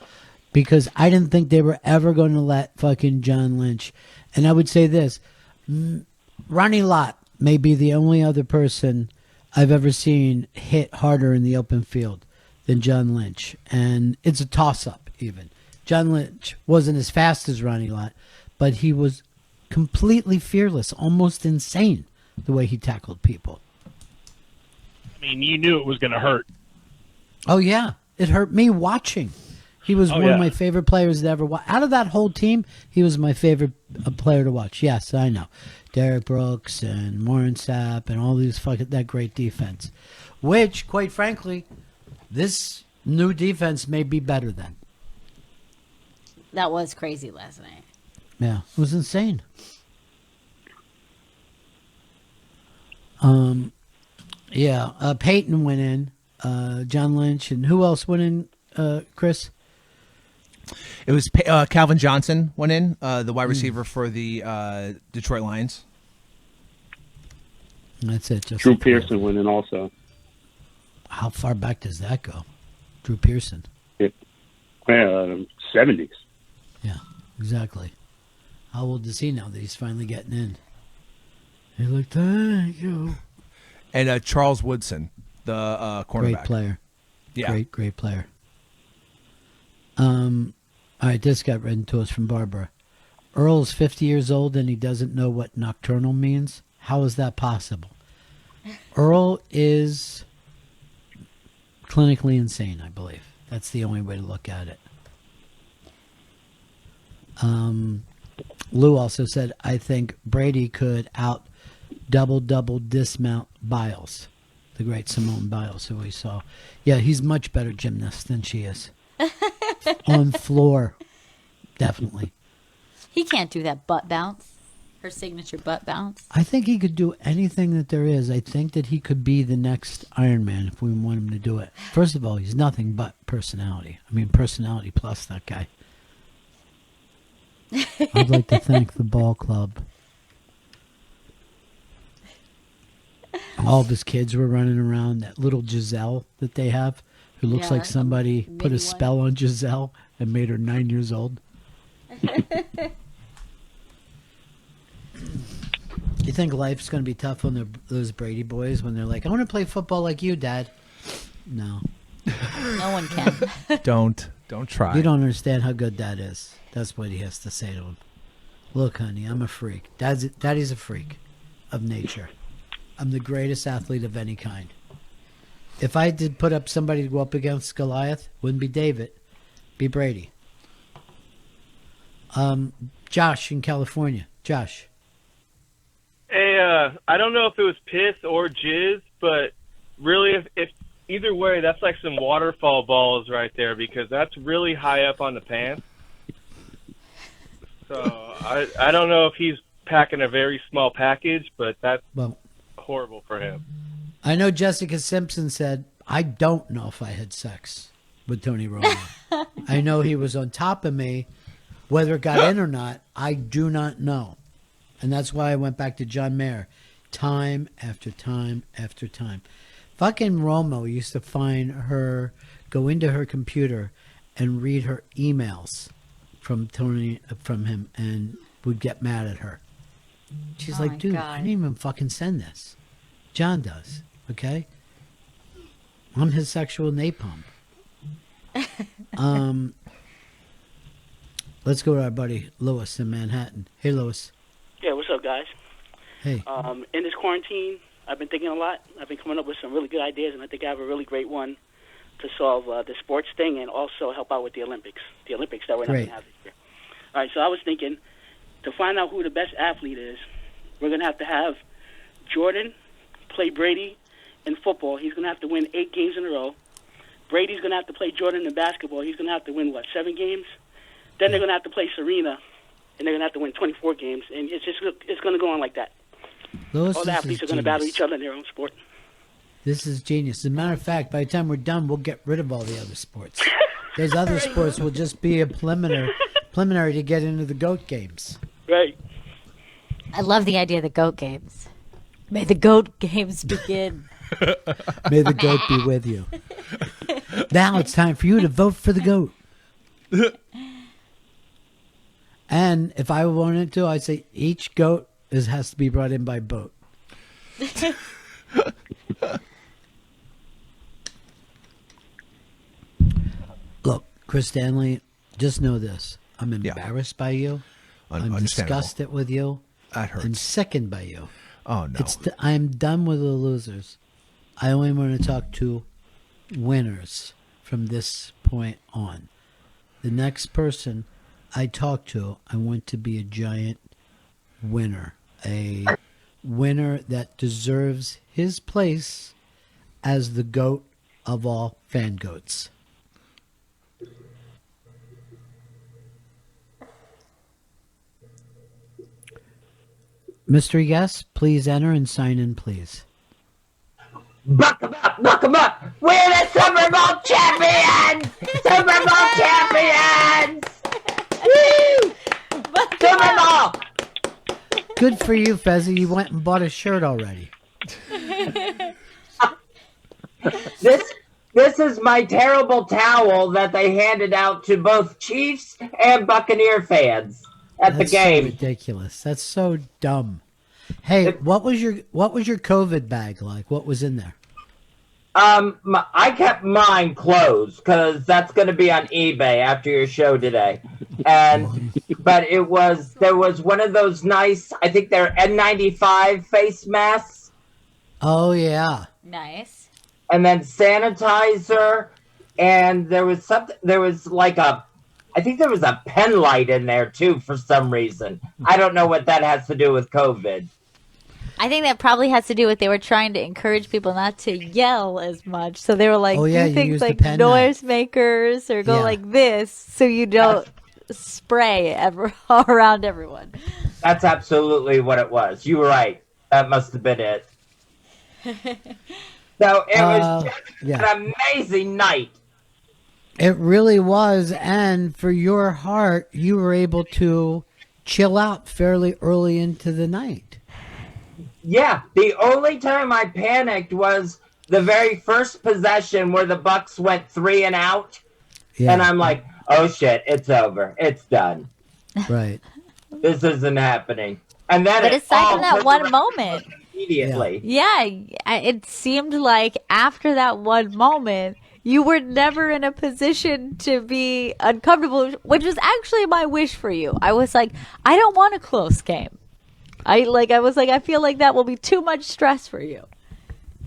because I didn't think they were ever going to let fucking John Lynch. And I would say this, Ronnie Lott may be the only other person I've ever seen hit harder in the open field than John Lynch. And it's a toss-up even. John Lynch wasn't as fast as Ronnie Lott, but he was completely fearless, almost insane the way he tackled people. I mean, you knew it was going to hurt. Oh, yeah. It hurt me watching. He was one of my favorite players to ever watch. Out of that whole team, he was my favorite player to watch. Yes, I know. Derek Brooks and Warren Sapp and all these that great defense. Which, quite frankly, this new defense may be better than. That was crazy last night. Yeah, it was insane. Yeah, Peyton went in, John Lynch, and who else went in, Chris? It was Calvin Johnson went in, the wide receiver for the Detroit Lions. That's it. Drew Pearson went in also. How far back does that go? Drew Pearson. 70s. Yeah, exactly. How old is he now that he's finally getting in? He looked, thank you. And Charles Woodson, the cornerback. Great player. Yeah. Great player. All right, this got written to us from Barbara. Earl's 50 years old and he doesn't know what nocturnal means. How is that possible? Earl is clinically insane, I believe. That's the only way to look at it. Lou also said, I think Brady could double dismount Biles, the great Simone Biles, who we saw. Yeah, he's much better gymnast than she is. On floor, definitely. He can't do that butt bounce. Her signature butt bounce. I think he could do anything that there is. I think that he could be the next Iron Man if we want him to do it. First of all, he's nothing but personality. I mean, personality plus that guy. I'd like to thank the ball club. All of his kids were running around. That little Giselle that they have, who looks Yeah, like somebody put mini a spell on Giselle and made her 9 years old. You think life's going to be tough on those Brady boys when they're like, I want to play football like you, Dad? No. No one can. Don't try. You don't understand how good Dad is. That's what he has to say to him. Look, honey, I'm a freak. Daddy's a freak of nature. I'm the greatest athlete of any kind. If I did put up somebody to go up against Goliath, wouldn't be David, be Brady. Josh in California. Josh. Hey, I don't know if it was piss or jizz, but really, if either way, that's like some waterfall balls right there because that's really high up on the pants. So I don't know if he's packing a very small package, but that's horrible for him. I know Jessica Simpson said, I don't know if I had sex with Tony Romo. I know he was on top of me. Whether it got in or not, I do not know. And that's why I went back to John Mayer time after time after time. Fucking Romo used to find her, go into her computer and read her emails from him, and would get mad at her. She's like, dude, I didn't even fucking send this. John does, okay? I'm his sexual napalm. Let's go to our buddy Lewis in Manhattan. Hey, Lewis. Yeah, what's up, guys? Hey. In this quarantine, I've been thinking a lot. I've been coming up with some really good ideas, and I think I have a really great one to solve the sports thing and also help out with the Olympics. The Olympics that we're not going to have this year. All right, so I was thinking, to find out who the best athlete is, we're going to have Jordan play Brady in football. He's going to have to win 8 games in a row. Brady's going to have to play Jordan in basketball. He's going to have to win, 7 games? Then they're going to have to play Serena, and they're going to have to win 24 games. And it's going to go on like that. Lewis, all the athletes are going to battle each other in their own sport. This is genius. As a matter of fact, by the time we're done, we'll get rid of all the other sports. Those other sports will just be a preliminary to get into the GOAT games. Right. I love the idea of the GOAT games. May the GOAT games begin. May the GOAT be with you. Now it's time for you to vote for the GOAT. And if I wanted to, I'd say each GOAT has to be brought in by boat. Look, Chris Stanley, just know this. I'm embarrassed by you. I'm disgusted with you. That hurts. I'm sickened by you. Oh, no. I'm done with the losers. I only want to talk to winners from this point on. The next person I talk to, I want to be a giant winner. A winner that deserves his place as the GOAT of all fan goats. Mystery guest, please enter and sign in, please. Buck 'em up, buck 'em up. We're the Super Bowl champions! Super Bowl champions! Woo! Super Bowl! Good for you, Fezzy. You went and bought a shirt already. This is my terrible towel that they handed out to both Chiefs and Buccaneer fans at the game. That's so ridiculous. That's so dumb. Hey, what was your COVID bag like? What was in there? I kept mine closed because that's going to be on eBay after your show today. But there was one of those nice, I think they're N95 face masks. Oh yeah. Nice. And then sanitizer, and there was I think there was a pen light in there too for some reason. I don't know what that has to do with COVID. I think that probably has to do with they were trying to encourage people not to yell as much. So they were like, do things like noisemakers or go like this so you don't spray around everyone. That's absolutely what it was. You were right. That must have been it. So it was an amazing night. It really was. And for your heart, you were able to chill out fairly early into the night. Yeah, the only time I panicked was the very first possession where the Bucs went 3 and out, and I'm like, oh shit, it's over, it's done. Right. This isn't happening. And then but aside from that one moment, immediately, it seemed like after that one moment, you were never in a position to be uncomfortable, which was actually my wish for you. I was like, I don't want a close game. I feel like that will be too much stress for you.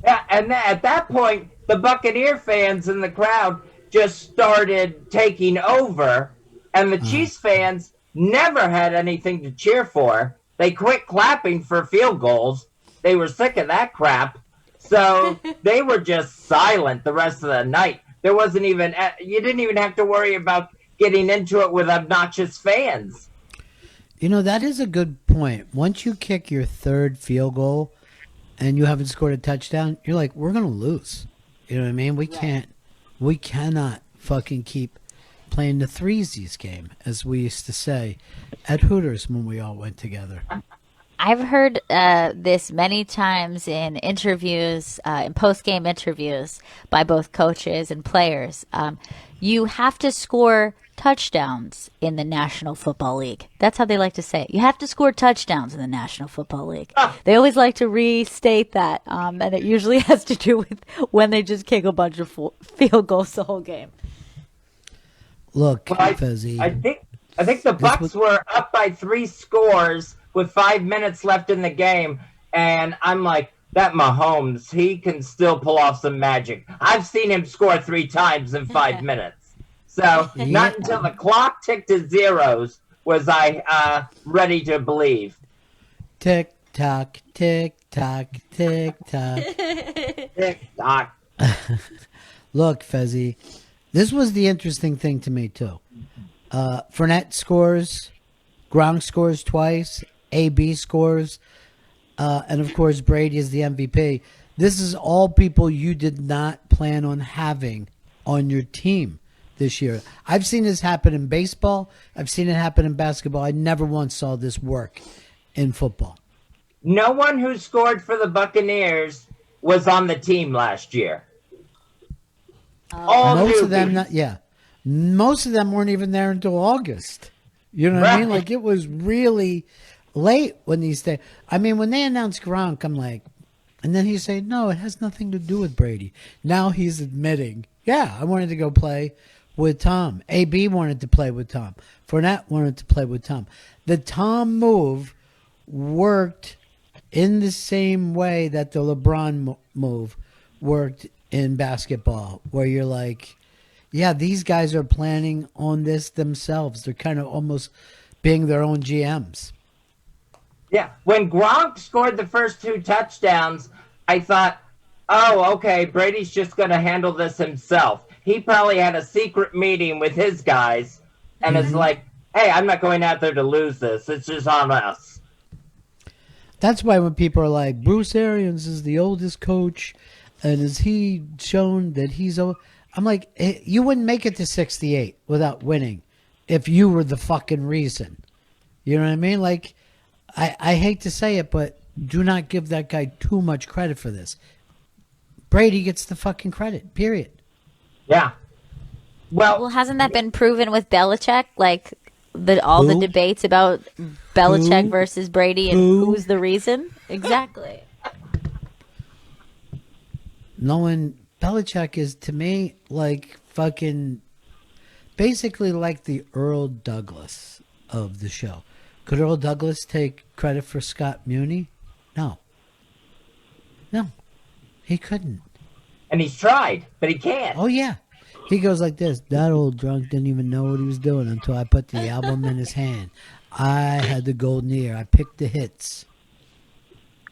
Yeah, and at that point, the Buccaneer fans in the crowd just started taking over, and the Chiefs fans never had anything to cheer for. They quit clapping for field goals. They were sick of that crap. So they were just silent the rest of the night. There wasn't even, you didn't even have to worry about getting into it with obnoxious fans. You know, that is a good point. Once you kick your third field goal and you haven't scored a touchdown, you're like, we're going to lose. You know what I mean? We cannot fucking keep playing the threesies game, as we used to say at Hooters when we all went together. I've heard this many times in interviews, in post-game interviews by both coaches and players. You have to score touchdowns in the National Football League. That's how they like to say it. You have to score touchdowns in the National Football League. They always like to restate that, and it usually has to do with when they just kick a bunch of field goals the whole game. Look, Fezzy. I think the Bucs were up by 3 scores with 5 minutes left in the game, and I'm like, that Mahomes, he can still pull off some magic. I've seen him score 3 times in 5 minutes. So not until the clock ticked to zeros was I ready to believe. Tick tock, tick tock, tick tock. Tick tock. Look, Fezzy, this was the interesting thing to me too. Fournette scores, Gronk scores twice, AB scores, and of course Brady is the MVP. This is all people you did not plan on having on your team this year. I've seen this happen in baseball. I've seen it happen in basketball. I never once saw this work in football. No one who scored for the Buccaneers was on the team last year. Most of them weren't even there until August. You know what I mean? Like, it was really late when these things. I mean, when they announced Gronk, I'm like, and then he said, no, it has nothing to do with Brady. Now he's admitting, yeah, I wanted to go play with Tom. AB wanted to play with Tom. Fournette wanted to play with Tom. The Tom move worked in the same way that the LeBron move worked in basketball, where you're like, yeah, these guys are planning on this themselves. They're kind of almost being their own GMs. Yeah, when Gronk scored the first 2 touchdowns, I thought, oh, okay, Brady's just going to handle this himself. He probably had a secret meeting with his guys and is like, hey, I'm not going out there to lose this. It's just on us. That's why when people are like, Bruce Arians is the oldest coach, and is he shown that he's old? I'm like, you wouldn't make it to 68 without winning if you were the fucking reason. You know what I mean? Like, I hate to say it, but do not give that guy too much credit for this. Brady gets the fucking credit, period. Yeah. Well, hasn't that been proven with Belichick? Like, all the debates about Belichick versus Brady and who's the reason? Exactly. Knowing Belichick is, to me, like fucking basically like the Earl Douglas of the show. Could Earl Douglas take credit for Scott Muni? No, he couldn't. And he's tried, but he can't. Oh, yeah. He goes like this. That old drunk didn't even know what he was doing until I put the album in his hand. I had the golden ear. I picked the hits.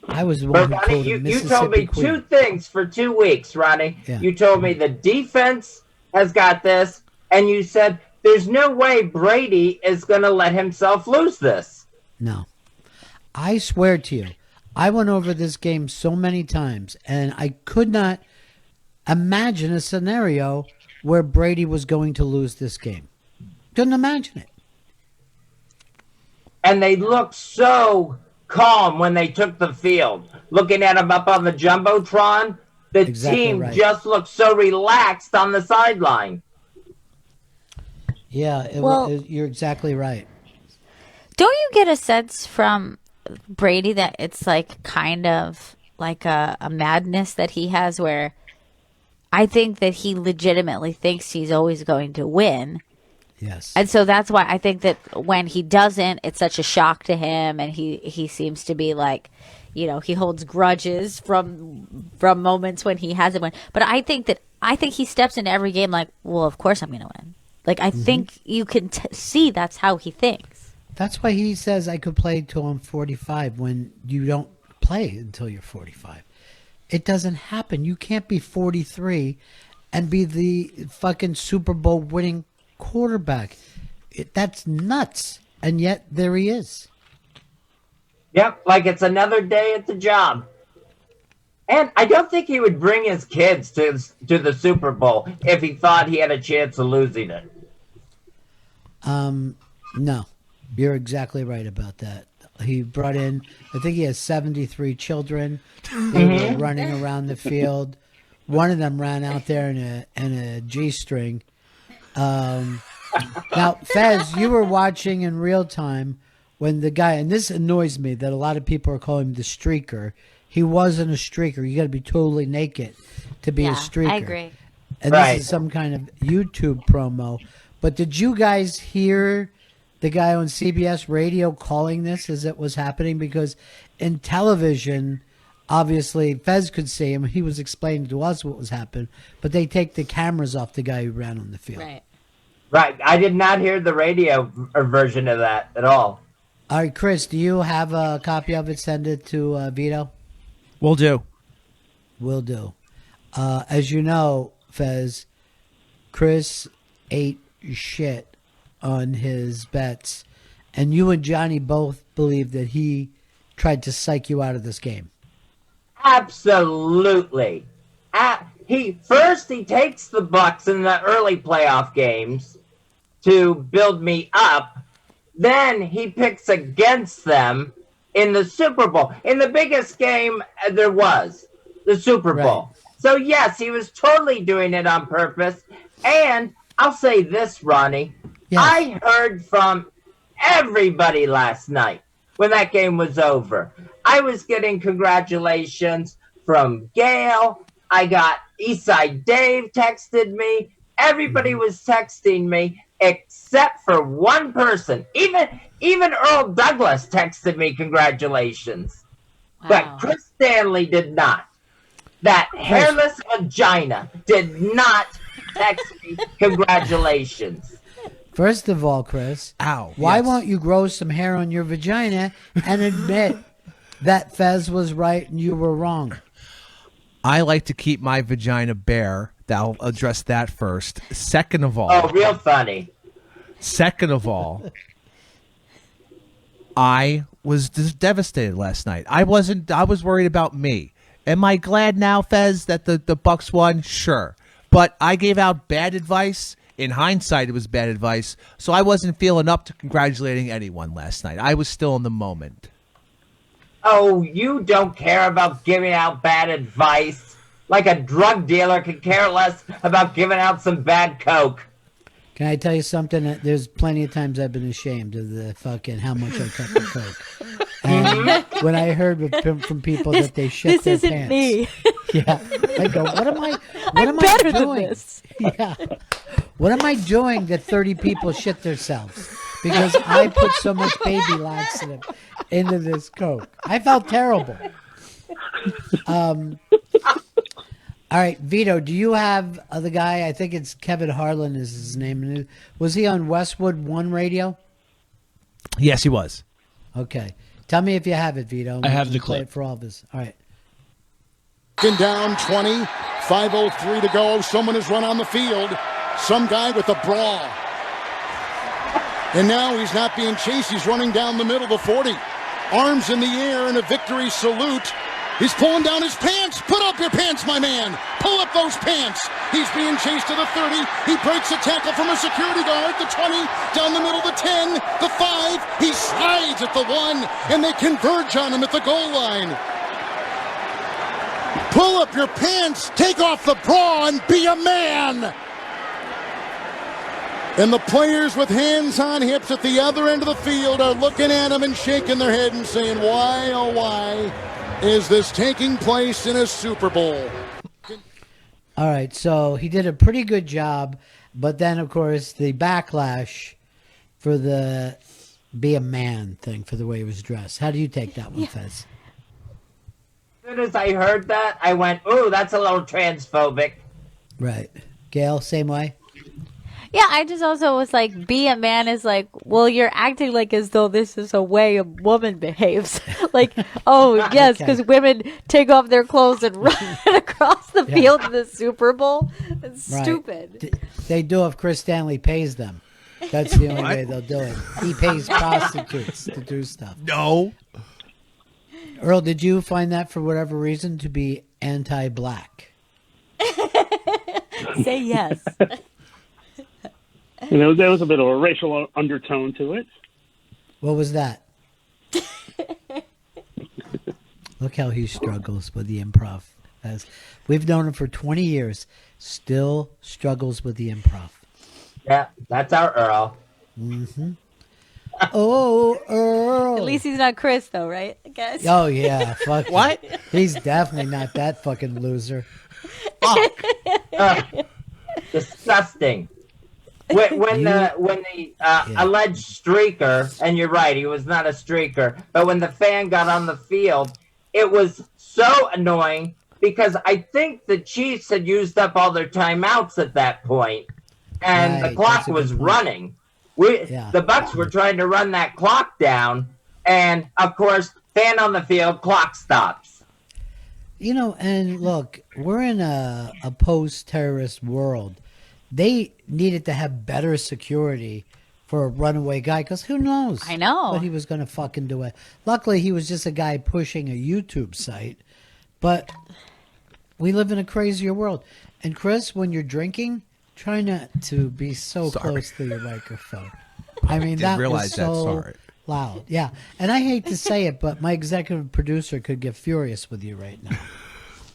I was the one who told him you told me Queen. 2 things for 2 weeks, Ronnie. Yeah. You told me the defense has got this, and you said there's no way Brady is going to let himself lose this. No. I swear to you, I went over this game so many times, and I could not imagine a scenario where Brady was going to lose this game. Couldn't imagine it. And they looked so calm when they took the field. Looking at him up on the Jumbotron, The team just looked so relaxed on the sideline. Yeah, you're exactly right. Don't you get a sense from Brady that it's like kind of like a madness that he has, where I think that he legitimately thinks he's always going to win? Yes. And so that's why I think that when he doesn't, it's such a shock to him, and he seems to be like, he holds grudges from moments when he hasn't won. But I think he steps into every game like, well, of course I'm going to win. Like, I think you can see that's how he thinks. That's why he says I could play till I'm 45 when you don't play until you're 45. It doesn't happen. You can't be 43 and be the fucking Super Bowl winning quarterback. That's nuts. And yet there he is. Yep, like it's another day at the job. And I don't think he would bring his kids to the Super Bowl if he thought he had a chance of losing it. No, you're exactly right about that. He brought in, I think he has 73 children. They were running around the field. One of them ran out there in a G-string. Now, Fez, you were watching in real time when the guy, and this annoys me that a lot of people are calling him the streaker. He wasn't a streaker. You got to be totally naked to be a streaker. I agree. And this is some kind of YouTube promo. But did you guys hear the guy on CBS radio calling this as it was happening? Because in television, obviously, Fez could see him. He was explaining to us what was happening. But they take the cameras off the guy who ran on the field. Right. I did not hear the radio version of that at all. All right, Chris, do you have a copy of it? Send it to Vito. Will do. Will do. As you know, Fez, Chris ate shit on his bets, and you and Johnny both believe that he tried to psych you out of this game. Absolutely. He takes the Bucs in the early playoff games to build me up. Then he picks against them in the Super Bowl, in the biggest game there was, the Super Bowl. Right. So, yes, he was totally doing it on purpose. And I'll say this, Ronnie. Yes. I heard from everybody last night when that game was over. I was getting congratulations from Gail. I got Eastside Dave texted me. Everybody was texting me except for one person. Even Earl Douglas texted me congratulations. Wow. But Chris Stanley did not. That hairless vagina did not text me congratulations. First of all, Chris, why won't you grow some hair on your vagina and admit that Fez was right and you were wrong? I like to keep my vagina bare. I'll address that first. Second of all. Oh, real funny. Second of all, I was devastated last night. I was worried about me. Am I glad now, Fez, that the Bucs won? Sure. But I gave out bad advice. In hindsight, it was bad advice. So I wasn't feeling up to congratulating anyone last night. I was still in the moment. Oh, you don't care about giving out bad advice. Like a drug dealer could care less about giving out some bad coke. Can I tell you something? There's plenty of times I've been ashamed of the fucking how much I cut the coke. And when I heard from people that they shit their pants. This isn't me. Yeah. I go, what am I better doing? Than this. Yeah. What am I doing that 30 people shit themselves? Because I put so much baby laxative into this coke. I felt terrible. All right, Vito, do you have the guy, I think it's Kevin Harlan is his name. Was he on Westwood One Radio? Yes, he was. Okay. Tell me if you have it, Vito. I have the play clip. It for all of us. All right. Down 20, 5:03 to go. Someone has run on the field. Some guy with a bra. And now he's not being chased. He's running down the middle of the 40. Arms in the air in a victory salute. He's pulling down his pants. Put up your pants, my man. Pull up those pants. He's being chased to the 30. He breaks a tackle from a security guard. The 20, down the middle, the 10, the 5. He slides at the 1, and they converge on him at the goal line. Pull up your pants, take off the bra, and be a man. And the players with hands on hips at the other end of the field are looking at him and shaking their head and saying, why, oh, why is this taking place in a Super Bowl? All right, so he did a pretty good job, but then, of course, the backlash for the be a man thing for the way he was dressed. How do you take that one, Fez? As soon as I heard that, I went, ooh, that's a little transphobic. Right. Gail, same way? Yeah, I just also was like, be a man is like, well, you're acting like as though this is a way a woman behaves. Like, oh, yes, because women take off their clothes and run across the field in the Super Bowl. It's stupid. They do if Chris Stanley pays them. That's the only way they'll do it. He pays prostitutes to do stuff. No. Earl, did you find that for whatever reason to be anti-black? Say yes. You know, there was a bit of a racial undertone to it. What was that? Look how he struggles with the improv. As we've known him for 20 years, still struggles with the improv. Yeah, that's our Earl. Mm-hmm. Oh, Earl. At least he's not Chris, though, right? I guess. Oh, yeah. Fuck what? He's definitely not that fucking loser. Fuck. Disgusting. When the alleged streaker, and you're right, he was not a streaker, but when the fan got on the field, it was so annoying because I think the Chiefs had used up all their timeouts at that point, and the clock was running. The Bucs were trying to run that clock down, and of course, fan on the field, clock stops. You know, and look, we're in a post-terrorist world. They needed to have better security for a runaway guy, because who knows? I know what he was going to fucking do. Luckily, he was just a guy pushing a YouTube site, but we live in a crazier world. And Chris, when you're drinking, try not to be so close to your microphone. I mean, that was so loud. Yeah, and I hate to say it, but my executive producer could get furious with you right now.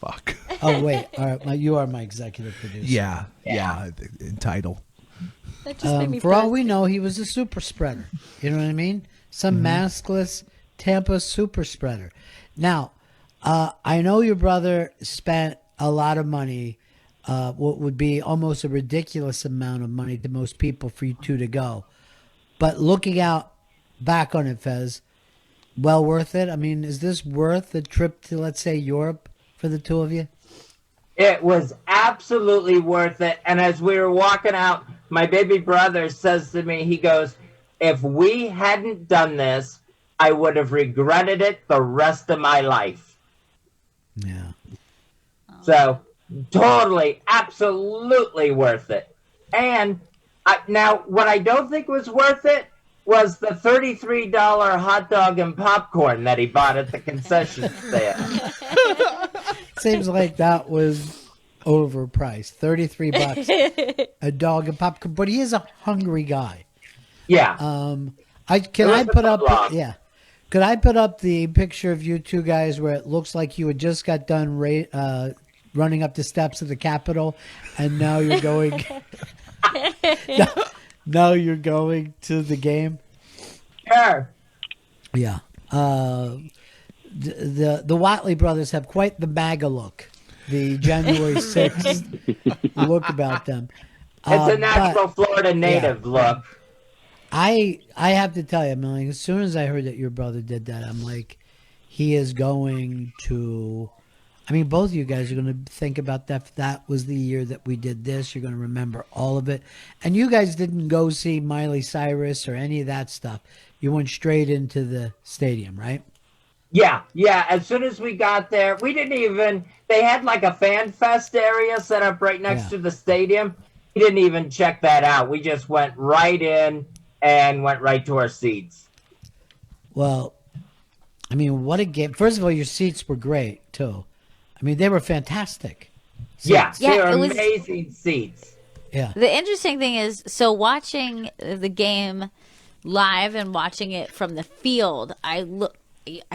Fuck. Oh, wait. All right, you are my executive producer. Yeah. Entitled. That just made me for all we know, he was a super spreader. You know what I mean? Some maskless Tampa super spreader. Now, I know your brother spent a lot of money, what would be almost a ridiculous amount of money to most people for you two to go. But looking out back on it, Fez, well worth it? I mean, is this worth a trip to, let's say, Europe for the two of you? It was absolutely worth it. And as we were walking out, my baby brother says to me, he goes, if we hadn't done this, I would have regretted it the rest of my life. Yeah. So totally, absolutely worth it. And now what I don't think was worth it was the $33 hot dog and popcorn that he bought at the concession stand. Seems like that was overpriced. $33, a dog and popcorn. But he is a hungry guy. Yeah. Could I put up the picture of you two guys where it looks like you had just got done running up the steps of the Capitol, and now you're going. Now you're going to the game. Sure. Yeah. The Whatley brothers have quite the MAGA look. The January 6th look about them. It's a natural Florida native look. I have to tell you, I'm like, as soon as I heard that your brother did that, I'm like, he is going to. I mean, both of you guys are going to think about that. That was the year that we did this. You're going to remember all of it. And you guys didn't go see Miley Cyrus or any of that stuff. You went straight into the stadium, right? Yeah. As soon as we got there, we didn't even, they had like a fan fest area set up right next to the stadium. We didn't even check that out. We just went right in and went right to our seats. Well, I mean, what a game. First of all, your seats were great, too. I mean, they were fantastic. Seats. They were amazing seats. Yeah. The interesting thing is, so watching the game live and watching it from the field, I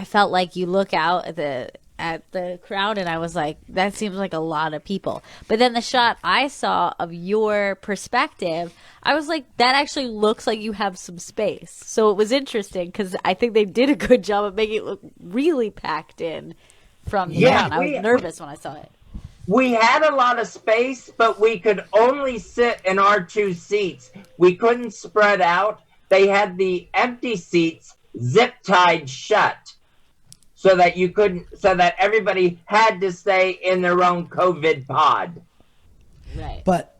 felt like you look out at at the crowd, and I was like, that seems like a lot of people. But then the shot I saw of your perspective, I was like, that actually looks like you have some space. So it was interesting because I think they did a good job of making it look really packed in from the ground. I was nervous when I saw it. We had a lot of space, but we could only sit in our 2 seats. We couldn't spread out. They had the empty seats zip tied shut so that everybody had to stay in their own COVID pod. Right. But,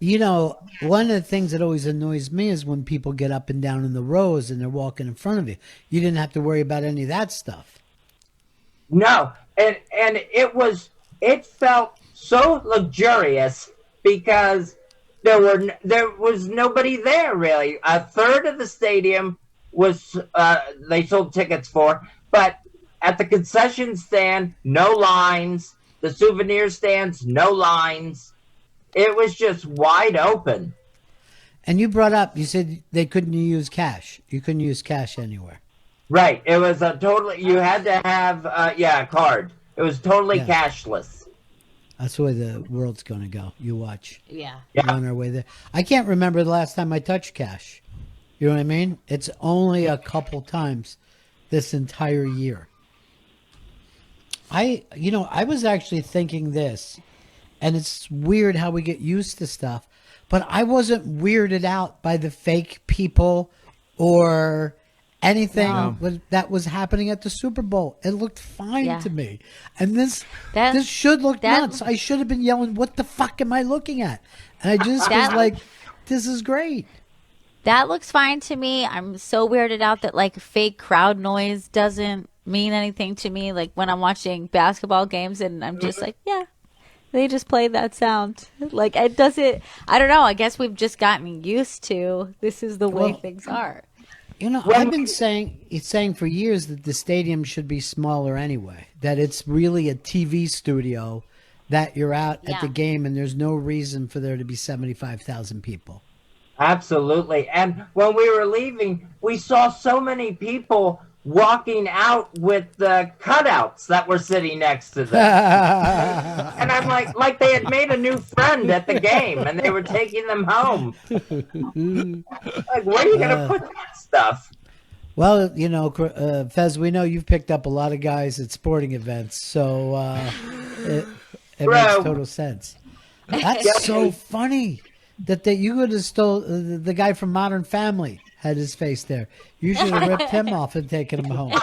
one of the things that always annoys me is when people get up and down in the rows and they're walking in front of you. You didn't have to worry about any of that stuff. No. And it felt so luxurious because there was nobody there really. A third of the stadium was they sold tickets for, but at the concession stand, no lines. The souvenir stands, no lines. It was just wide open. And you brought up, you said they couldn't use cash. You couldn't use cash anywhere. Right. It was you had to have a card. It was totally cashless. That's the way the world's going to go. You watch. Yeah. We're on our way there. I can't remember the last time I touched cash. You know what I mean? It's only a couple times this entire year. I was actually thinking this, and it's weird how we get used to stuff, but I wasn't weirded out by the fake people or anything that was happening at the Super Bowl. It looked fine to me. And this should look nuts. I should have been yelling, what the fuck am I looking at? And I just was like, this is great. That looks fine to me. I'm so weirded out that like fake crowd noise doesn't mean anything to me. Like when I'm watching basketball games and I'm just like, yeah, they just played that sound. Like it doesn't, I don't know. I guess we've just gotten used to this is the way things are. I've been saying for years that the stadium should be smaller anyway, that it's really a TV studio, that you're out at the game and there's no reason for there to be 75,000 people. Absolutely. And when we were leaving, we saw so many people walking out with the cutouts that were sitting next to them. And I'm like they had made a new friend at the game and they were taking them home. Like, where are you going to put that stuff? Well, Fez, we know you've picked up a lot of guys at sporting events, so it makes total sense. That's so funny that you could have stole the guy from Modern Family. Had his face there. You should have ripped him off and taken him home.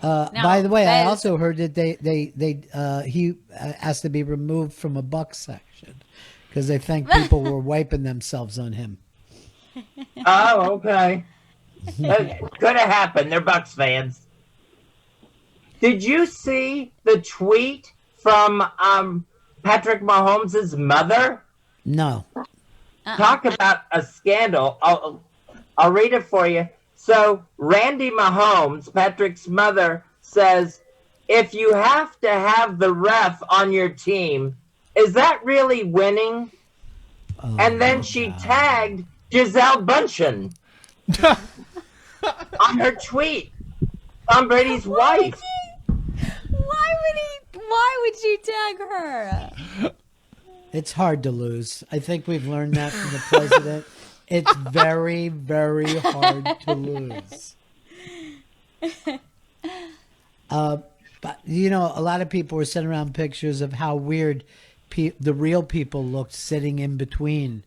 By the way, I also heard that he has to be removed from a Bucs section because they think people were wiping themselves on him. Oh, okay. Could have happened. They're Bucs fans. Did you see the tweet from Patrick Mahomes' mother? No. Talk about a scandal. I'll read it for you. So Randy Mahomes, Patrick's mother, says, if you have to have the ref on your team, is that really winning? And then she tagged Gisele Bundchen on her tweet on Brady's wife. Why would she tag her? It's hard to lose. I think we've learned that from the president. It's very, very hard to lose. But, a lot of people were sending around pictures of how weird the real people looked sitting in between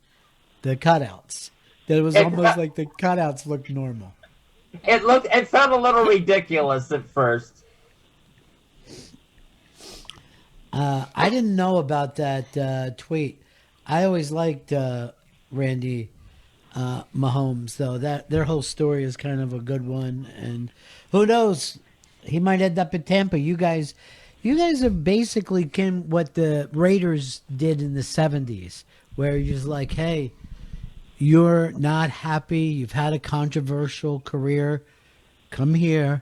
the cutouts. That it was almost like the cutouts looked normal. It felt a little ridiculous at first. I didn't know about that tweet. I always liked Randy Mahomes, though. Their whole story is kind of a good one, and who knows? He might end up in Tampa. You guys are basically what the Raiders did in the 70s, where you're just like, hey, you're not happy. You've had a controversial career. Come here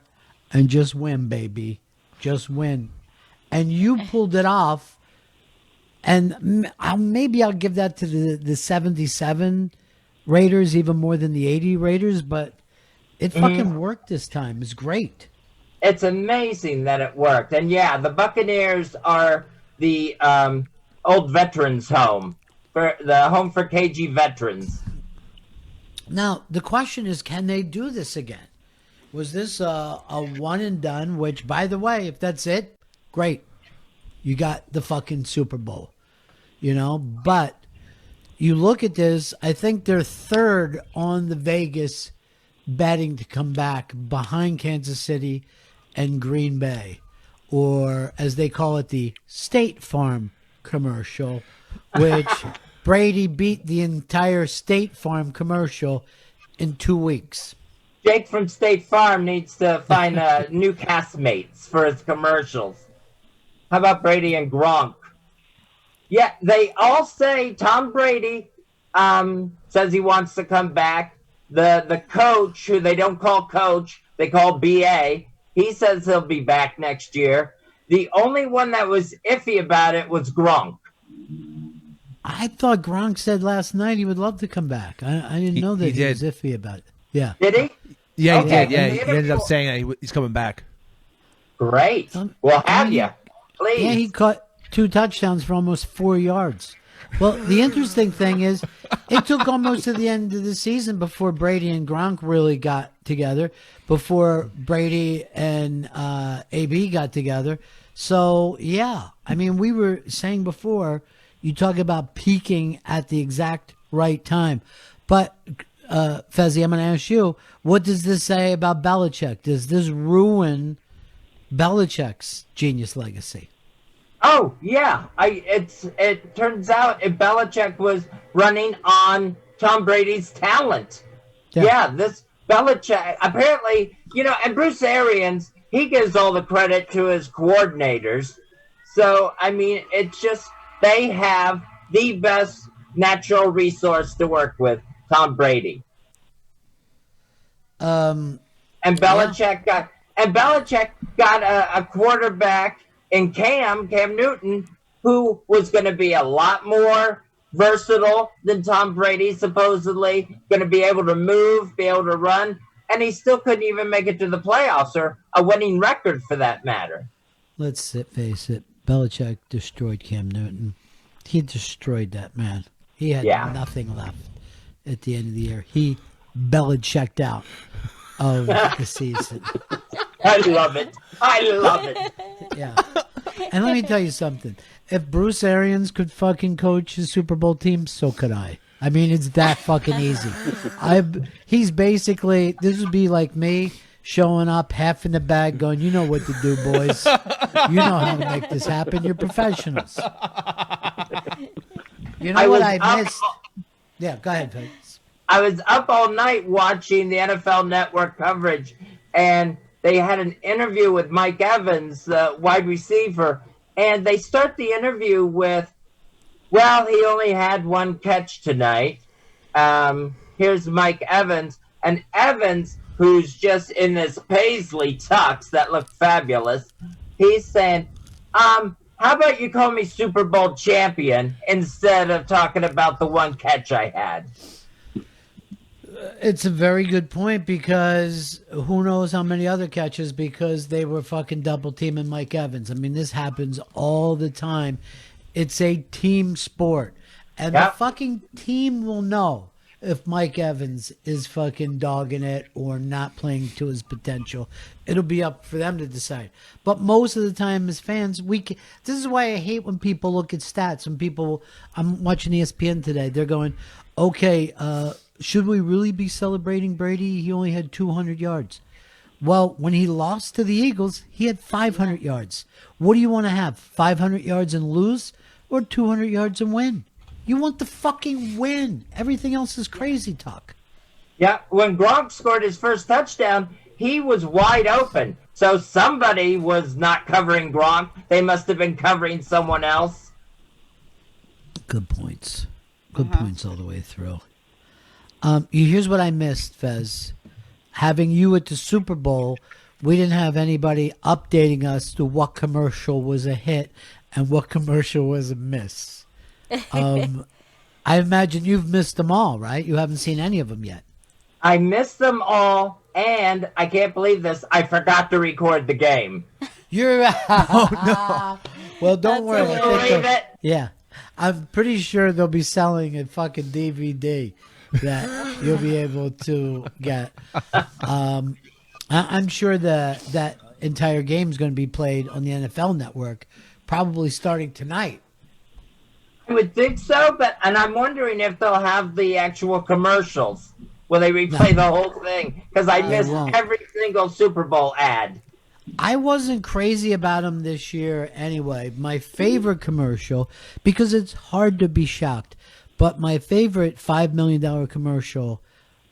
and just win, baby. Just win. And you pulled it off, and maybe I'll give that to the 77 Raiders even more than the 80 Raiders, but it fucking worked this time. It's great. It's amazing that it worked. And yeah, the Buccaneers are the old veterans home, for the home for KG veterans. Now, the question is, can they do this again? Was this a one and done, which, by the way, if that's it, great. You got the fucking Super Bowl, but you look at this, I think they're third on the Vegas betting to come back behind Kansas City and Green Bay, or as they call it, the State Farm commercial, which Brady beat the entire State Farm commercial in 2 weeks. Jake from State Farm needs to find new castmates for his commercials. How about Brady and Gronk? Yeah, they all say Tom Brady says he wants to come back. The coach, who they don't call coach, they call BA, he says he'll be back next year. The only one that was iffy about it was Gronk. I thought Gronk said last night he would love to come back. I didn't know that he was iffy about it. Yeah. Did he? Yeah, Okay, he did. Yeah, and he the ended up saying that he's coming back. Great. Well, have you? Please. Yeah, he caught 2 touchdowns for almost 4 yards. Well, the interesting thing is, it took almost to the end of the season before Brady and Gronk really got together, before Brady and AB got together. So, yeah, I mean, we were saying before, you talk about peaking at the exact right time. But, Fezzy, I'm going to ask you, what does this say about Belichick? Does this ruin Belichick's genius legacy? Oh yeah, it turns out Belichick was running on Tom Brady's talent. Yeah, this Belichick apparently, and Bruce Arians, he gives all the credit to his coordinators. So I mean, it's just they have the best natural resource to work with, Tom Brady. And Belichick got a quarterback in Cam Newton, who was going to be a lot more versatile than Tom Brady, supposedly, going to be able to move, be able to run, and he still couldn't even make it to the playoffs, or a winning record for that matter. Let's face it, Belichick destroyed Cam Newton. He destroyed that man. He had nothing left at the end of the year. He Belichicked out of the season. I love it. Yeah. And let me tell you something. If Bruce Arians could fucking coach his Super Bowl team, so could I. I mean, it's that fucking easy. He's basically, this would be like me showing up half in the bag going, you know what to do, boys. You know how to make this happen. You're professionals. You know what I missed? Yeah, go ahead, Fez. I was up all night watching the NFL Network coverage, and they had an interview with Mike Evans, the wide receiver, and they start the interview with, well, he only had 1 catch tonight. Here's Mike Evans. And Evans, who's just in this paisley tux that looked fabulous, he's saying, how about you call me Super Bowl champion instead of talking about the 1 catch I had? It's a very good point, because who knows how many other catches, because they were fucking double teaming Mike Evans. I mean, this happens all the time. It's a team sport. And the fucking team will know if Mike Evans is fucking dogging it or not playing to his potential. It'll be up for them to decide. But most of the time as fans, this is why I hate when people look at stats. When people, I'm watching ESPN today, they're going, okay, should we really be celebrating Brady? He only had 200 yards. Well, when he lost to the Eagles, he had 500 yards. What do you want to have? 500 yards and lose, or 200 yards and win? You want the fucking win. Everything else is crazy talk. Yeah, when Gronk scored his first touchdown, he was wide open. So somebody was not covering Gronk. They must have been covering someone else. Good points. Good points all the way through. Here's what I missed, Fez. Having you at the Super Bowl, we didn't have anybody updating us to what commercial was a hit and what commercial was a miss. I imagine you've missed them all, right? You haven't seen any of them yet. I missed them all, and I can't believe this. I forgot to record the game. You're Oh no. Well, don't worry. Can you believe it? Yeah, I'm pretty sure they'll be selling a fucking DVD that you'll be able to get. I'm sure that entire game is going to be played on the NFL Network, probably starting tonight. I would think so, and I'm wondering if they'll have the actual commercials. Will they replay the whole thing? Because I missed every single Super Bowl ad. I wasn't crazy about them this year anyway. My favorite commercial, because it's hard to be shocked, but my favorite $5 million commercial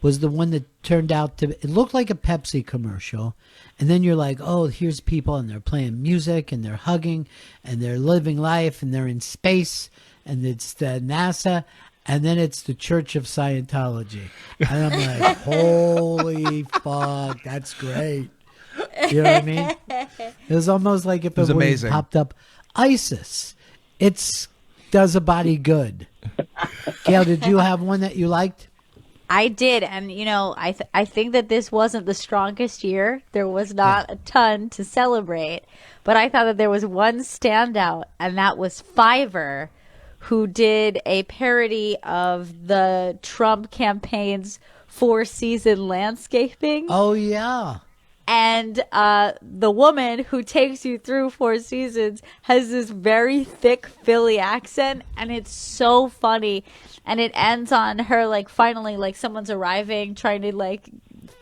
was the one that turned out to, it looked like a Pepsi commercial. And then you're like, oh, here's people and they're playing music and they're hugging and they're living life and they're in space and it's the NASA. And then it's the Church of Scientology. And I'm like, holy fuck, that's great. You know what I mean? It was almost like if it was popped up ISIS. It does a body good. Gail, did you have one that you liked? I did, and I think that this wasn't the strongest year. There was not a ton to celebrate, but I thought that there was one standout, and that was Fiverr, who did a parody of the Trump campaign's 4-season landscaping. Oh yeah. And the woman who takes you through 4 seasons has this very thick Philly accent, and it's so funny. And it ends on her, like, finally, like, someone's arriving, trying to, like,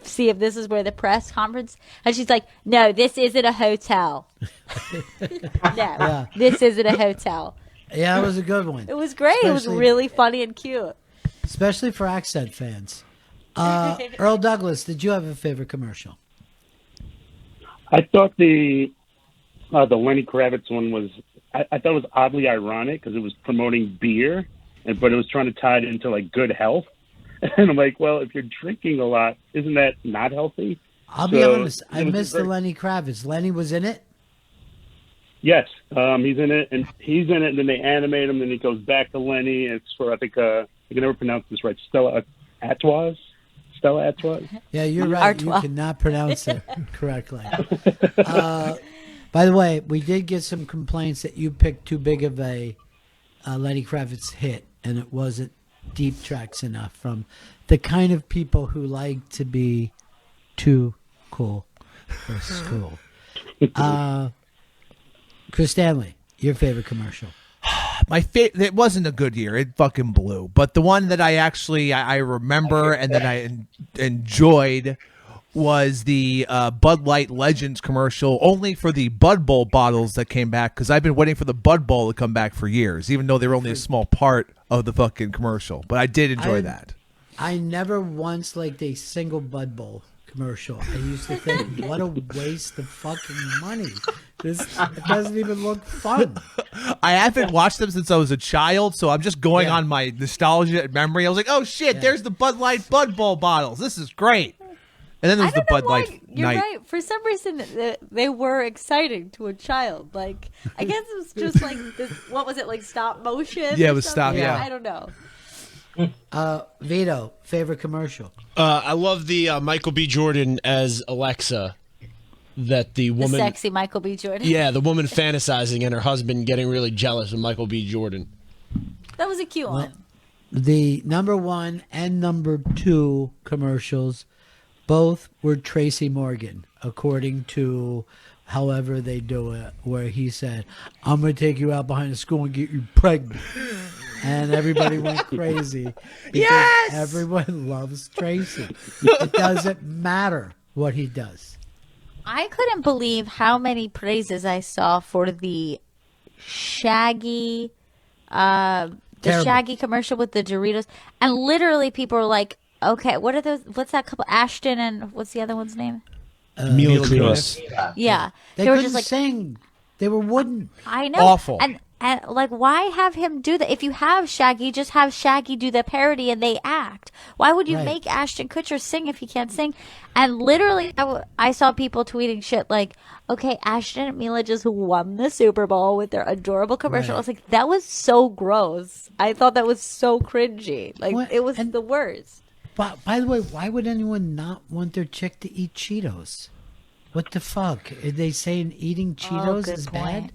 see if this is where the press conference. And she's like, no, this isn't a hotel. This isn't a hotel. Yeah, it was a good one. It was great. It was really funny and cute. Especially for accent fans. Earl Douglas, did you have a favorite commercial? I thought the Lenny Kravitz one was. I thought it was oddly ironic because it was promoting beer, but it was trying to tie it into like good health. And I'm like, well, if you're drinking a lot, isn't that not healthy? I'll be honest. I missed the Lenny Kravitz. Lenny was in it. Yes, he's in it, and then they animate him, and he goes back to Lenny. It's for I think I can never pronounce this right. Stella Artois. Yeah, you're right. Artois. You cannot pronounce it correctly. By the way, we did get some complaints that you picked too big of a Lenny Kravitz hit, and it wasn't deep tracks enough from the kind of people who like to be too cool for school. Chris Stanley, your favorite commercial? It wasn't a good year. It fucking blew. But the one that I remember and that I enjoyed was the Bud Light Legends commercial, only for the Bud Bowl bottles that came back, because I've been waiting for the Bud Bowl to come back for years, even though they were only a small part of the fucking commercial. But I did enjoy that. I never once liked a single Bud Bowl commercial. I used to think, what a waste of fucking money. It doesn't even look fun. I haven't watched them since I was a child, so I'm just going on my nostalgia memory. I was like, oh shit, there's the Bud Light Bud Bowl bottles. This is great. And then there's the Bud Light You're Night. right. For some reason, they were exciting to a child. Like, I guess it was just like this. What was it, like stop motion? Yeah, it was stop. Yeah, I don't know. Vito, favorite commercial? I love the Michael B. Jordan as Alexa. That the woman, the sexy Michael B. Jordan. Yeah, the woman fantasizing and her husband getting really jealous of Michael B. Jordan. That was a cute one. The number 1 and number 2 commercials, both were Tracy Morgan, according to however they do it, where he said, I'm going to take you out behind the school and get you pregnant. And everybody went crazy. Because everyone loves Tracy. It doesn't matter what he does. I couldn't believe how many praises I saw for the Shaggy, Shaggy commercial with the Doritos, and literally people were like, "Okay, what are those? What's that couple? Ashton and what's the other one's name?" Mila Kunis. Yeah, they were just like sing. They were wooden. I know. Awful. And like, why have him do that? If you have Shaggy, just have Shaggy do the parody and they act. Why would you make Ashton Kutcher sing if he can't sing? And literally, I saw people tweeting shit like, okay, Ashton and Mila just won the Super Bowl with their adorable commercial. I was like, that was so gross. I thought that was so cringy. Like, it was the worst. By the way, why would anyone not want their chick to eat Cheetos? What the fuck? Are they saying eating Cheetos is bad?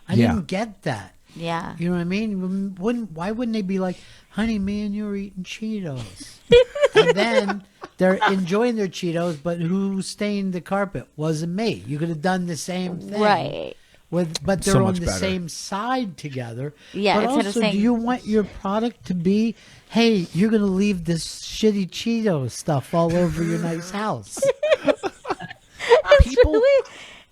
I didn't get that. Yeah. You know what I mean? Why wouldn't they be like, honey, me and you are eating Cheetos? And then they're enjoying their Cheetos, but who stained the carpet? Wasn't me. You could have done the same thing. Right. But they're on the same side together. Yeah. But also, do you want your product to be, hey, you're going to leave this shitty Cheeto stuff all over your nice house?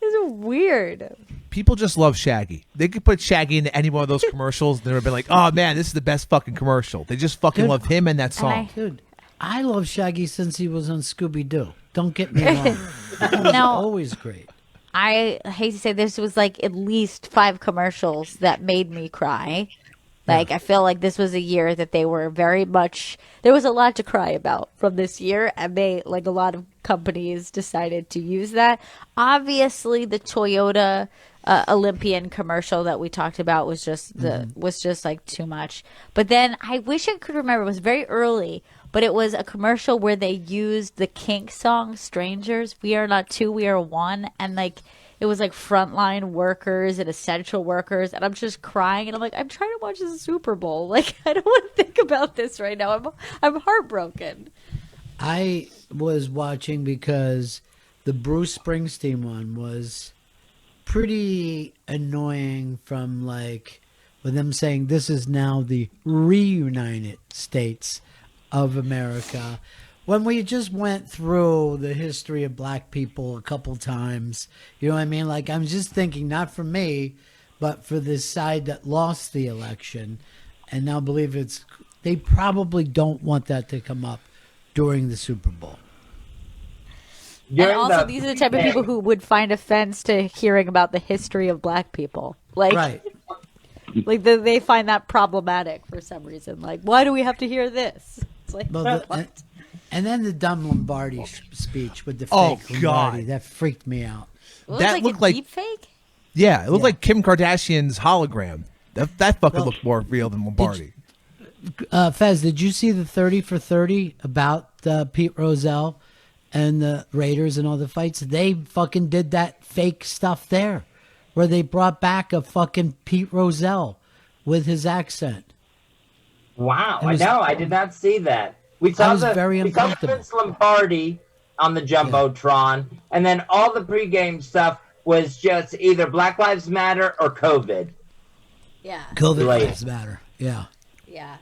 It's weird. People just love Shaggy. They could put Shaggy into any one of those commercials, and they would have been like, "Oh man, this is the best fucking commercial." They just fucking love him and that song. Dude, I love Shaggy since he was on Scooby Doo. Don't get me wrong. No. Always great. I hate to say this was like at least 5 commercials that made me cry. Like, I feel like this was a year that they were very much, there was a lot to cry about from this year, and they, like a lot of companies, decided to use that. Obviously, the Toyota Olympian commercial that we talked about was just like too much. But then I wish I could remember, it was very early, but it was a commercial where they used the Kink song Strangers. We are not two, we are one. And like, it was like frontline workers and essential workers, and I'm just crying, and I'm like, I'm trying to watch the Super Bowl. Like, I don't want to think about this right now. I'm heartbroken. I was watching because the Bruce Springsteen one was pretty annoying, from like with them saying this is now the reunited states of America. When we just went through the history of black people a couple times, you know what I mean? Like, I'm just thinking, not for me, but for the side that lost the election, and now believe they probably don't want that to come up during the Super Bowl. And also, these are the type of people who would find offense to hearing about the history of black people. Like, right. Like they find that problematic for some reason. Like, why do we have to hear this? It's like, what? And then the dumb Lombardi speech with the Oh, fake God. Lombardi. That freaked me out. That looked like deep fake? Yeah, it looked like Kim Kardashian's hologram. That fucking looked more real than Lombardi. Fez, did you see the 30 for 30 about Pete Rozelle and the Raiders and all the fights? They fucking did that fake stuff there, where they brought back a fucking Pete Rozelle with his accent. Wow, I know. I did not see that. We saw Vince Lombardi on the Jumbotron, and then all the pregame stuff was just either Black Lives Matter or COVID. Yeah. COVID Lives Matter. Yeah. Yeah.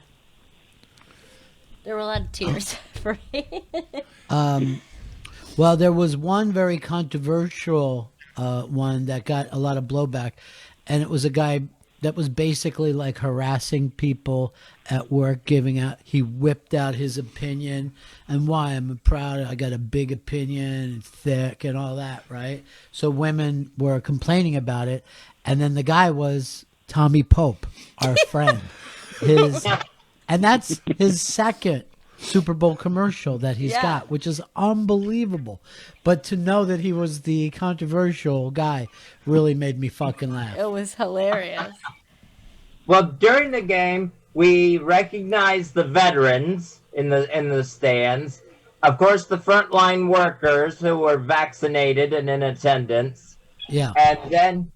There were a lot of tears for me. Well, there was one very controversial one that got a lot of blowback, and it was a guy that was basically like harassing people at work, he whipped out his opinion and why I'm proud, I got a big opinion and thick and all that, right? So women were complaining about it, and then the guy was Tommy Pope, our friend. And that's his second Super Bowl commercial that he's got, which is unbelievable. But to know that he was the controversial guy really made me fucking laugh. It was hilarious. Well, during the game, we recognized the veterans in the stands. Of course, the frontline workers who were vaccinated and in attendance. Yeah. And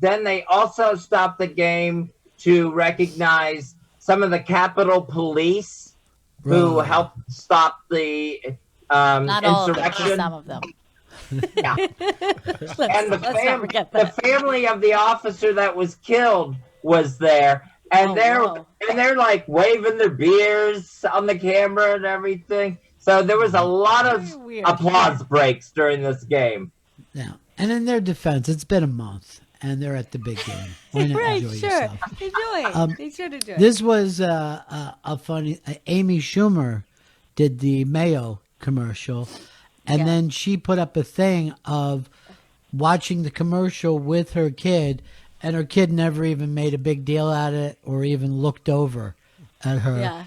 then they also stopped the game to recognize some of the Capitol Police who helped stop the Not all insurrection. of them, some of them. Yeah. And the family of the officer that was killed was there, and they're like waving their beers on the camera and everything. So there was a lot of applause breaks during this game. Yeah. And in their defense, it's been a month, and they're at the big game. Why not Right, enjoy sure. yourself? Enjoy it. They should enjoy it. This was a funny. Amy Schumer did the Mayo commercial, and then she put up a thing of watching the commercial with her kid, and her kid never even made a big deal out of it or even looked over at her. Yeah.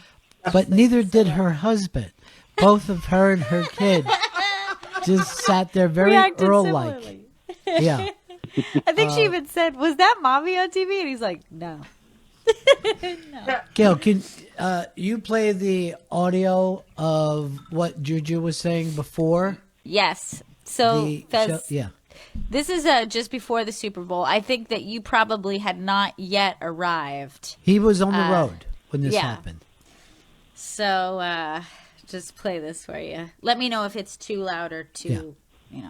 But neither did her husband. Both of her and her kid just sat there very Reacted Earl-like. similarly. Yeah. I think she even said, "Was that mommy on TV?" And he's like, "No." No. Gail, can you play the audio of what Juju was saying before? Yes. So, Fez, yeah. This is just before the Super Bowl. I think that you probably had not yet arrived. He was on the road when this happened. So, just play this for you. Let me know if it's too loud or too, You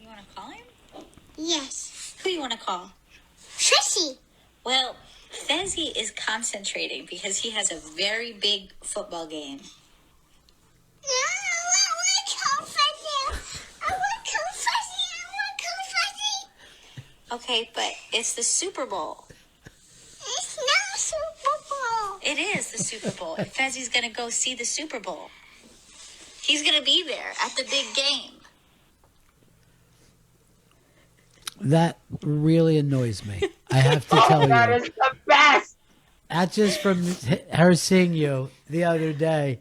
want to call him? Yes. Who do you want to call? Fezzy. Well, Fezzy is concentrating because he has a very big football game. No, I want to call Fezzy. I want to call Fezzy. I want to call Fezzy. Okay, but it's the Super Bowl. It's not Super Bowl. It is the Super Bowl. And Fezzy's going to go see the Super Bowl. He's going to be there at the big game. That really annoys me. I have to tell you. That is the best. That's just from her seeing you the other day,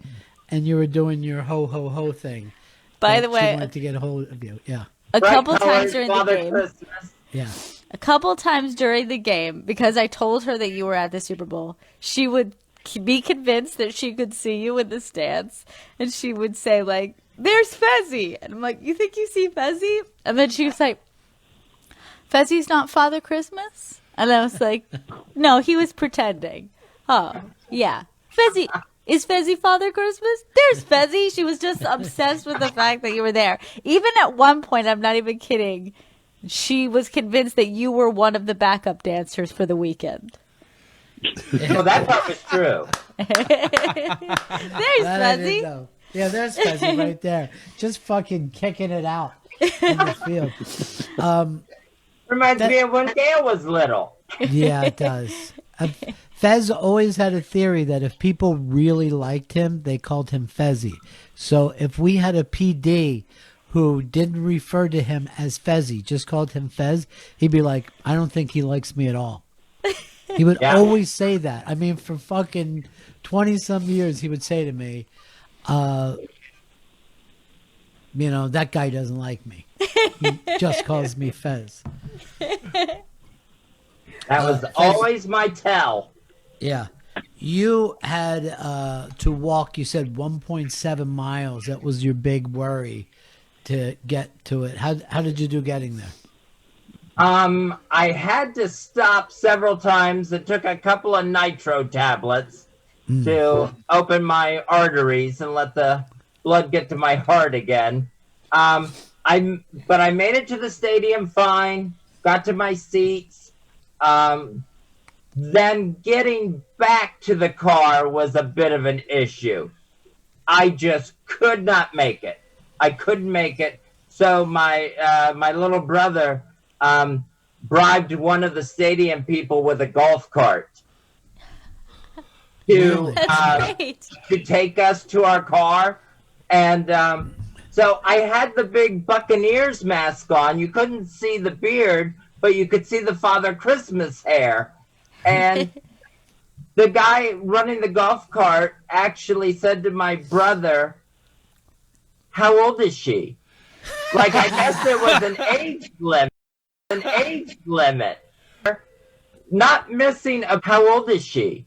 and you were doing your ho ho ho thing. By the way, she wanted to get a hold of you. Yeah. A couple times during the game. Christmas. Yeah. A couple times during the game, because I told her that you were at the Super Bowl, she would be convinced that she could see you in the stands, and she would say like, "There's Fezzy," and I'm like, "You think you see Fezzy?" And then she was like, "Fezzy's not Father Christmas?" And I was like, "No, he was pretending." Oh, yeah. Fezzy. Is Fezzy Father Christmas? There's Fezzy. She was just obsessed with the fact that you were there. Even at one point, I'm not even kidding, she was convinced that you were one of the backup dancers for the weekend. Well, that part was true. There's Fezzy. Yeah, there's Fezzy right there. Just fucking kicking it out in the field. Reminds me of when Gail was little. Yeah, it does. Fez always had a theory that if people really liked him, they called him Fezzy. So if we had a PD who didn't refer to him as Fezzy, just called him Fez, he'd be like, "I don't think he likes me at all." He would always say that. I mean, for fucking 20-some years, he would say to me, "That guy doesn't like me. He just calls me Fez." That was always my tell. Yeah. You had to walk, you said 1.7 miles. That was your big worry to get to it. How did you do getting there? I had to stop several times. It took a couple of nitro tablets to open my arteries and let the blood get to my heart again. But I made it to the stadium fine, got to my seats. Then getting back to the car was a bit of an issue. I just could not make it. I couldn't make it. So my little brother bribed one of the stadium people with a golf cart to take us to our car. And so I had the big Buccaneers mask on. You couldn't see the beard, but you could see the Father Christmas hair. And the guy running the golf cart actually said to my brother, "How old is she?" Like, I guess there was an age limit. Not missing a, "How old is she?"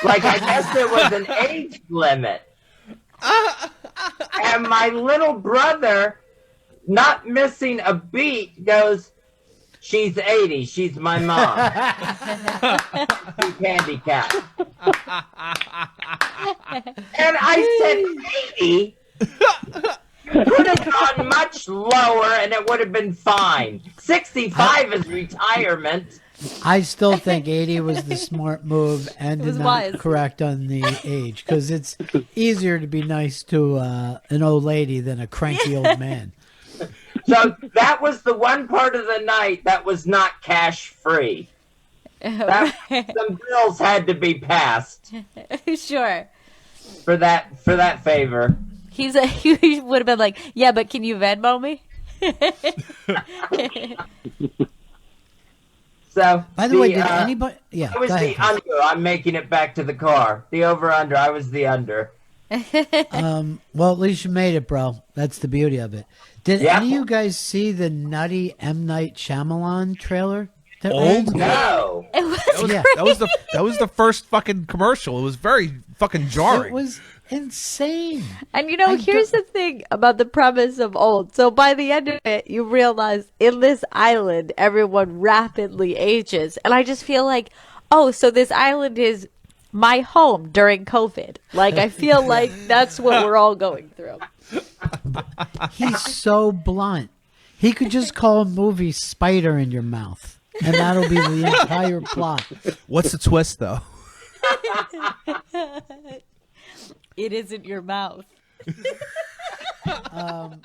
Like, I guess there was an age limit. And my little brother, not missing a beat, goes, "She's 80. She's my mom. She's handicapped." And I said, 80? Could have gone much lower and it would have been fine. 65 is retirement. I still think 80 was the smart move and did not wise. correct on the age, because it's easier to be nice to an old lady than a cranky old man. So that was the one part of the night that was not cash free. Some bills had to be passed Sure. for that favor. He would have been like, "Yeah, but can you Venmo me?" So, by the way, did anybody? Yeah, I was go the ahead. under. I'm making it back to the car. The over under. I was the under. Well, at least you made it, bro. That's the beauty of it. Did any of you guys see the nutty M. Night Shyamalan trailer Old? No. It was That was the first fucking commercial. It was very fucking jarring. It was insane. And here's the thing about the premise of Old. So by the end of it, you realize in this island, everyone rapidly ages. And I just feel like, so this island is my home during COVID. Like, I feel like that's what we're all going through. He's so blunt. He could just call a movie Spider in Your Mouth, and that'll be the entire plot. What's the twist, though? It isn't your mouth. No.